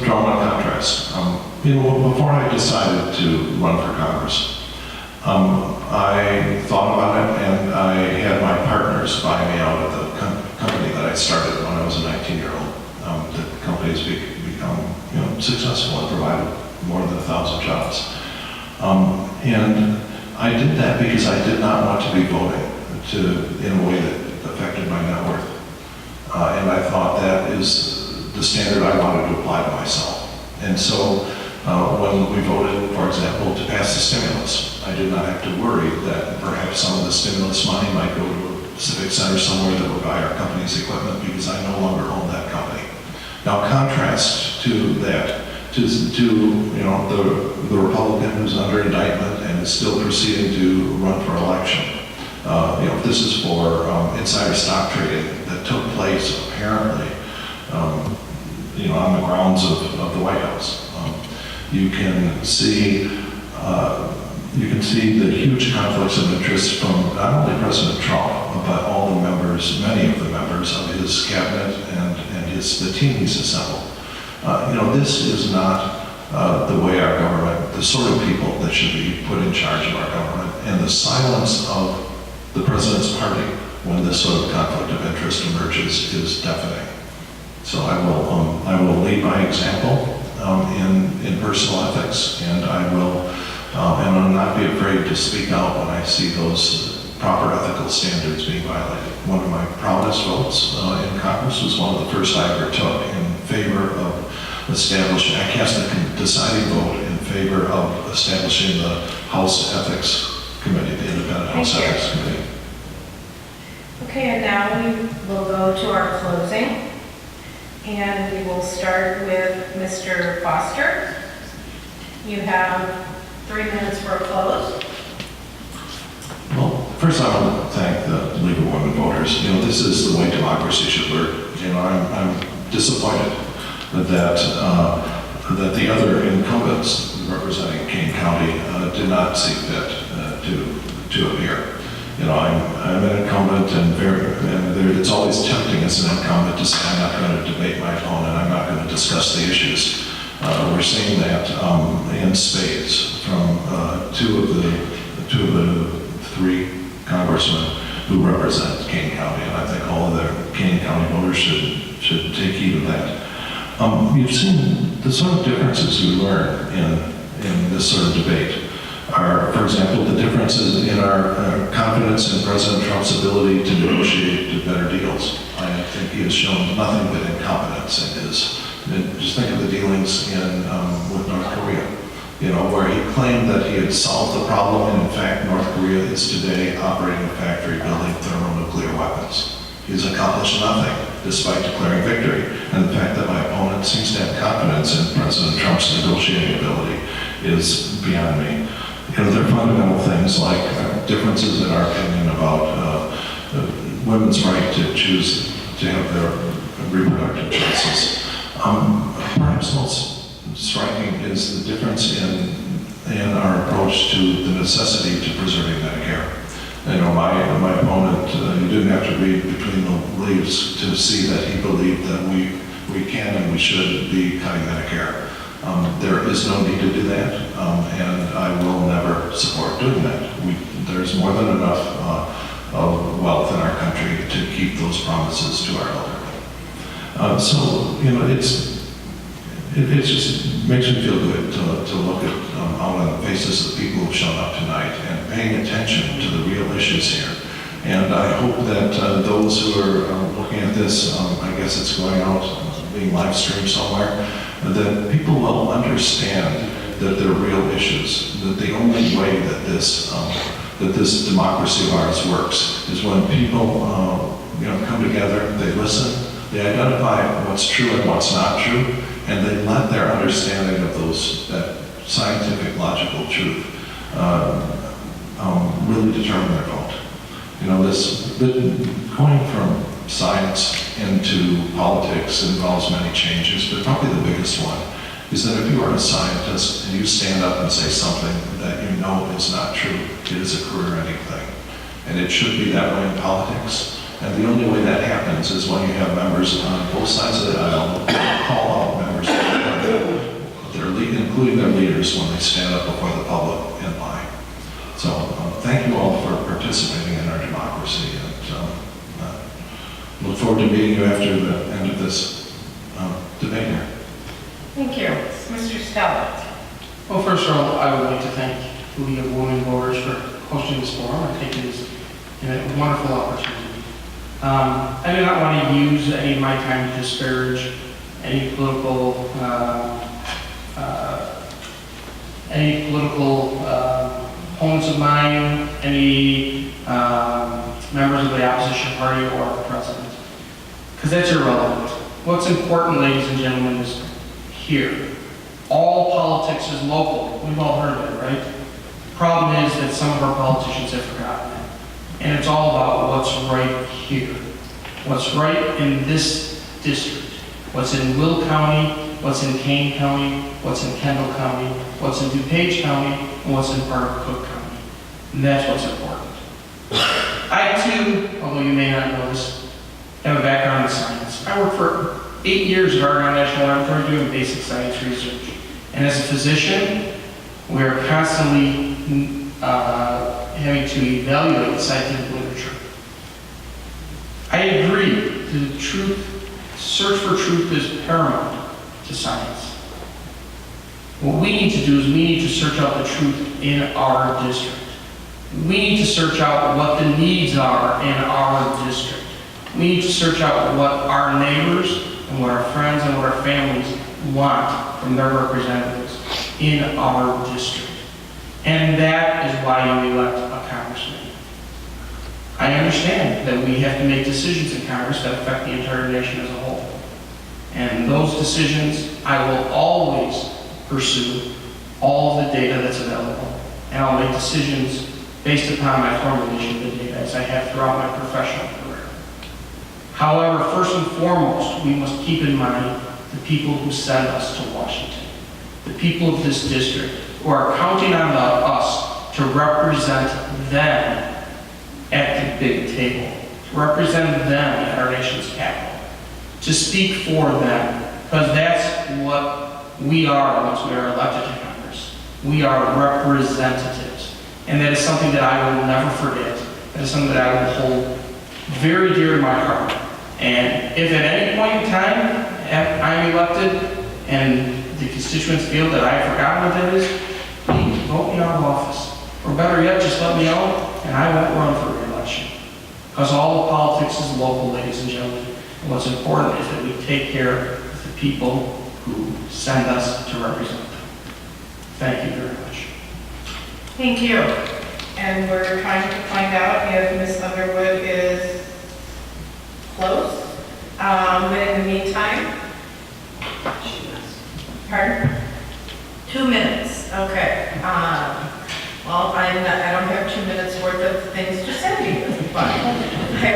draw one contrast. Before I decided to run for Congress, I thought about it, and I had my partners buy me out of the company that I started when I was a 19-year-old. The company has become successful and provided more than 1,000 jobs. And I did that because I did not want to be voting in a way that affected my net worth. And I thought that is the standard I wanted to apply to myself. And so when we voted, for example, to pass the stimulus, I did not have to worry that perhaps some of the stimulus money might go to a civic center somewhere that would buy our company's equipment, because I no longer own that company. Now contrast to that, to the Republican who's under indictment and is still proceeding to run for election. This is for insider stock trading that took place apparently, on the grounds of the White House. You can see the huge conflicts of interest from not only President Trump, but all the members, many of the members of his cabinet and the team he's assembled. This is not the way our government, the sort of people that should be put in charge of our government, and the silence of the president's party when this sort of conflict of interest emerges is deafening. So I will lead by example, in personal ethics, and I will not be afraid to speak out when I see those proper ethical standards being violated. One of my proudest votes in Congress was one of the first I ever took in favor of establishing, I cast a deciding vote in favor of establishing the House Ethics Committee, the Independent House Thank you. Ethics Committee. Okay, and now we will go to our closing. And we will start with Mr. Foster. You have 3 minutes for a close. Well, first I want to thank the League of Women Voters. This is the way democracy should work. I'm disappointed that the other incumbents representing Kane County did not see fit to appear. I'm an incumbent, and it's always tempting as an incumbent to say, I'm not going to debate my opponent, I'm not going to discuss the issues. We're seeing that in spades from two of the 3 congressmen who represent Kane County, and I think all of the Kane County voters should take heed of that. You've seen the sort of differences we learn in this sort of debate are, for example, the differences in our confidence in President Trump's ability to negotiate better deals. I think he has shown nothing but incompetence in his. Just think of the dealings with North Korea, where he claimed that he had solved the problem, and in fact, North Korea is today operating a factory building thermonuclear weapons. He's accomplished nothing, despite declaring victory. And the fact that my opponent seems to have confidence in President Trump's negotiating ability is beyond me. There are fundamental things like differences in our opinion about women's right to choose to have their reproductive choices. Perhaps most striking is the difference in our approach to the necessity to preserving Medicare. My opponent, you didn't have to read between the leaves to see that he believed that we can and we should be cutting Medicare. There is no need to do that, and I will never support doing that. There's more than enough of wealth in our country to keep those promises to our elderly. It just makes me feel good to look at out on the faces of people who've shown up tonight and paying attention to the real issues here. And I hope that those who are looking at this, I guess it's going out, being live streamed somewhere, that people will understand that they're real issues, that the only way that this democracy of ours works is when people come together, they listen, they identify what's true and what's not true, and they let their understanding of that scientific, logical truth really determine their vote. Going from science into politics involves many changes, but probably the biggest one is that if you are a scientist and you stand up and say something that you know is not true, it is a career-ending thing. And it should be that way in politics. And the only way that happens is when you have members on both sides of the aisle who call out members of the party, including their leaders, when they stand up before the public and lie. So thank you all for participating in our democracy, and look forward to meeting you after the end of this debate here. Thank you. Mr. Stella. Well, first of all, I would like to thank the League of Women Voters for hosting this forum. I think it is a wonderful opportunity. I do not want to use any of my time to disparage any political opponents of mine, any members of the opposition party or the president, because that's irrelevant. What's important, ladies and gentlemen, is here. All politics is local. We've all heard of it, right? The problem is that some of our politicians have forgotten that. And it's all about what's right here. What's right in this district. What's in Will County, what's in Kane County, what's in Kendall County, what's in DuPage County, and what's in part of Cook County. And that's what's important. I too, although you may not know this, have a background in science. I worked for 8 years at Oregon National Laboratory doing basic science research. And as a physician, we are constantly having to evaluate scientific literature. I agree that the truth, search for truth is paramount to science. What we need to do is we need to search out the truth in our district. We need to search out what the needs are in our district. We need to search out what our neighbors and what our friends and what our families want from their representatives in our district. And that is why you elect a congressman. I understand that we have to make decisions in Congress that affect the entire nation as a whole. And those decisions, I will always pursue all of the data that's available. And I'll make decisions based upon my formulation of the data as I have throughout my professional career. However, first and foremost, we must keep in mind the people who send us to Washington. The people of this district who are counting on us to represent them at the big table, to represent them at our nation's capital, to speak for them, because that's what we are once we are elected to Congress. We are representatives, and that is something that I will never forget. That is something that I will hold very dear to my heart. And if at any point in time I'm elected and the constituents feel that I have forgotten what that is, please vote me out of office. Or better yet, just let me know and I won't run for re-election. Because all of politics is local, ladies and gentlemen. And what's important is that we take care of the people who send us to represent them. Thank you very much. Thank you. And we're trying to find out if Ms. Underwood is close. But in the meantime, pardon? 2 minutes, okay. Well, I don't have 2 minutes worth of things to say to you, but I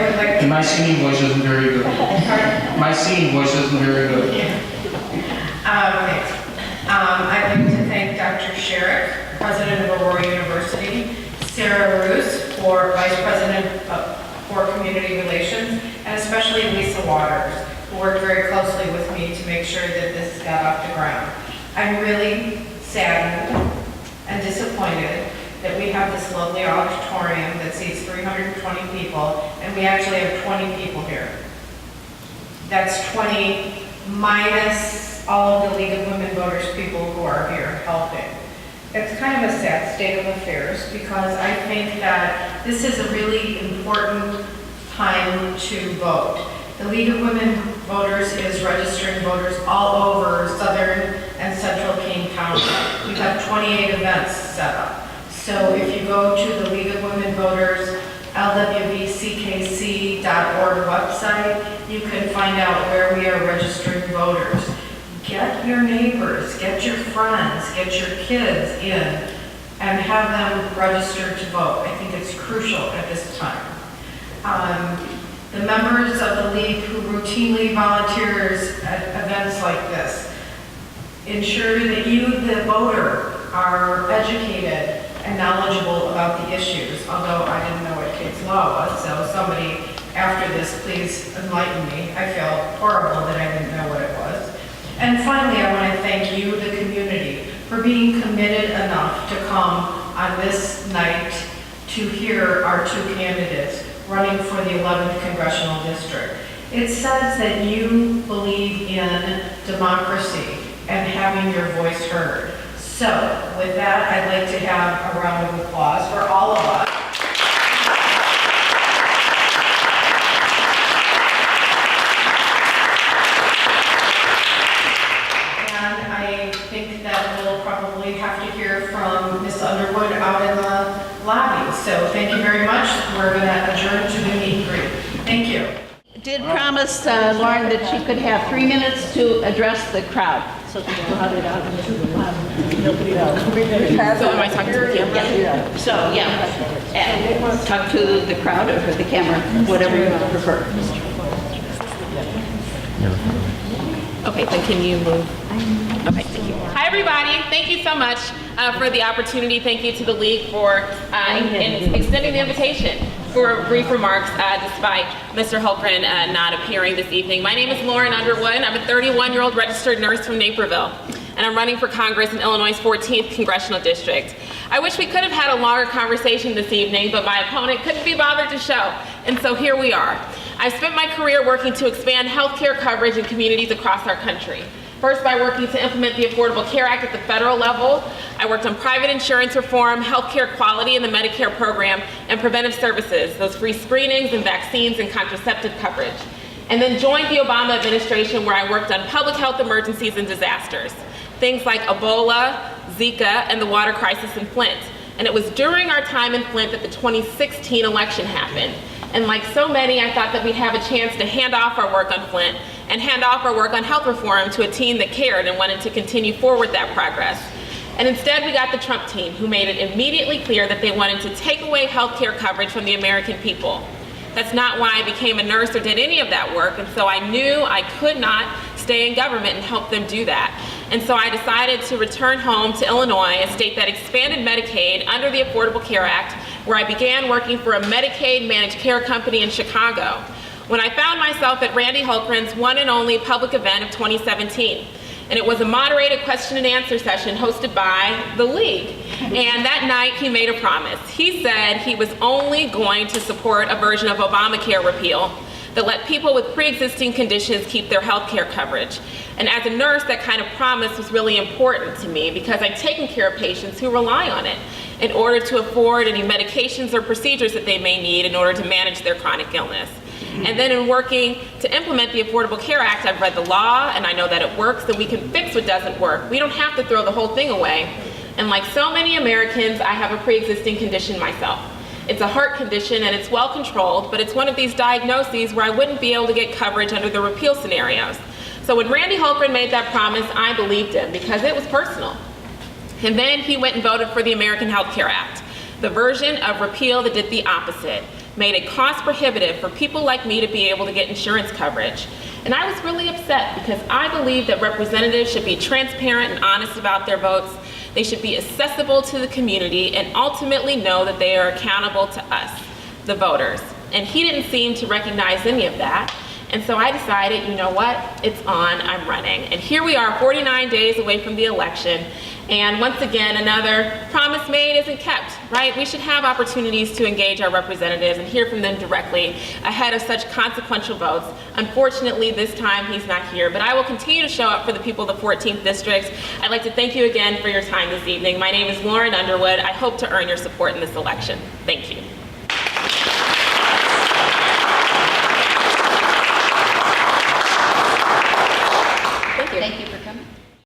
would like to... And my singing voice isn't very good. Pardon? My singing voice isn't very good. Yeah. Thanks. I'd like to thank Dr. Sherrick, President of Aurora University, Sarah Roos, for Vice President for Community Relations, and especially Lisa Waters, who worked very closely with me to make sure that this got off the ground. I'm really saddened and disappointed that we have this lovely auditorium that seats 320 people, and we actually have 20 people here. That's 20 minus all of the League of Women Voters people who are here helping. It's kind of a sad state of affairs because I think that this is a really important time to vote. The League of Women Voters is registering voters all over southern and central King County. We have 28 events set up. So if you go to the League of Women Voters LWVCKC.org website, you can find out where we are registering voters. Get your neighbors, get your friends, get your kids in, and have them registered to vote. I think it's crucial at this time. The members of the league who routinely volunteers at events like this ensure that you, the voter, are educated and knowledgeable about the issues, although I didn't know what Kate's law was, so somebody after this, please enlighten me. I feel horrible that I didn't know what it was. And finally, I want to thank you, the community, for being committed enough to come on this night to hear our two candidates running for the 11th Congressional District. It says that you believe in democracy and having your voice heard. So, with that, I'd like to have a round of applause for all of us. And I think that we'll probably have to hear from Ms. Underwood out in the lobby. So, thank you very much. We're going to adjourn to the meet and greet. Thank you. Did promise Lauren that she could have 3 minutes to address the crowd. So can you run it out into the lab? So am I talking to the camera? Yeah. So, yeah, and talk to the crowd or the camera, whatever you prefer. Okay, then can you move? Okay, thank you. Hi, everybody. Thank you so much for the opportunity. Thank you to the League for extending the invitation for brief remarks despite Mr. Hultgren not appearing this evening. My name is Lauren Underwood. I'm a 31-year-old registered nurse from Naperville, and I'm running for Congress in Illinois' 14th Congressional District. I wish we could have had a longer conversation this evening, but my opponent couldn't be bothered to show, and so here we are. I've spent my career working to expand healthcare coverage in communities across our country. First, by working to implement the Affordable Care Act at the federal level. I worked on private insurance reform, healthcare quality in the Medicare program, and preventive services, those free screenings and vaccines and contraceptive coverage. And then joined the Obama administration, where I worked on public health emergencies and disasters, things like Ebola, Zika, and the water crisis in Flint. And it was during our time in Flint that the 2016 election happened. And like so many, I thought that we'd have a chance to hand off our work on Flint and hand off our work on health reform to a team that cared and wanted to continue forward that progress. And instead, we got the Trump team, who made it immediately clear that they wanted to take away health care coverage from the American people. That's not why I became a nurse or did any of that work, and so I knew I could not stay in government and help them do that. And so I decided to return home to Illinois, a state that expanded Medicaid under the Affordable Care Act, where I began working for a Medicaid managed care company in Chicago, when I found myself at Randy Hultgren's one and only public event of 2017. And it was a moderated question and answer session hosted by the League. And that night he made a promise. He said he was only going to support a version of Obamacare repeal that let people with pre-existing conditions keep their health care coverage. And as a nurse, that kind of promise was really important to me because I've taken care of patients who rely on it in order to afford any medications or procedures that they may need in order to manage their chronic illness. And then in working to implement the Affordable Care Act, I've read the law and I know that it works, and we can fix what doesn't work. We don't have to throw the whole thing away. And like so many Americans, I have a pre-existing condition myself. It's a heart condition and it's well controlled, but it's one of these diagnoses where I wouldn't be able to get coverage under the repeal scenarios. So when Randy Hultgren made that promise, I believed him because it was personal. And then he went and voted for the American Health Care Act, the version of repeal that did the opposite, made it cost prohibitive for people like me to be able to get insurance coverage. And I was really upset because I believe that representatives should be transparent and honest about their votes. They should be accessible to the community and ultimately know that they are accountable to us, the voters. And he didn't seem to recognize any of that. And so I decided, you know what, it's on, I'm running. And here we are 49 days away from the election. And once again, another promise made isn't kept, right? We should have opportunities to engage our representatives and hear from them directly ahead of such consequential votes. Unfortunately, this time he's not here, but I will continue to show up for the people of the 14th District. I'd like to thank you again for your time this evening. My name is Lauren Underwood. I hope to earn your support in this election. Thank you.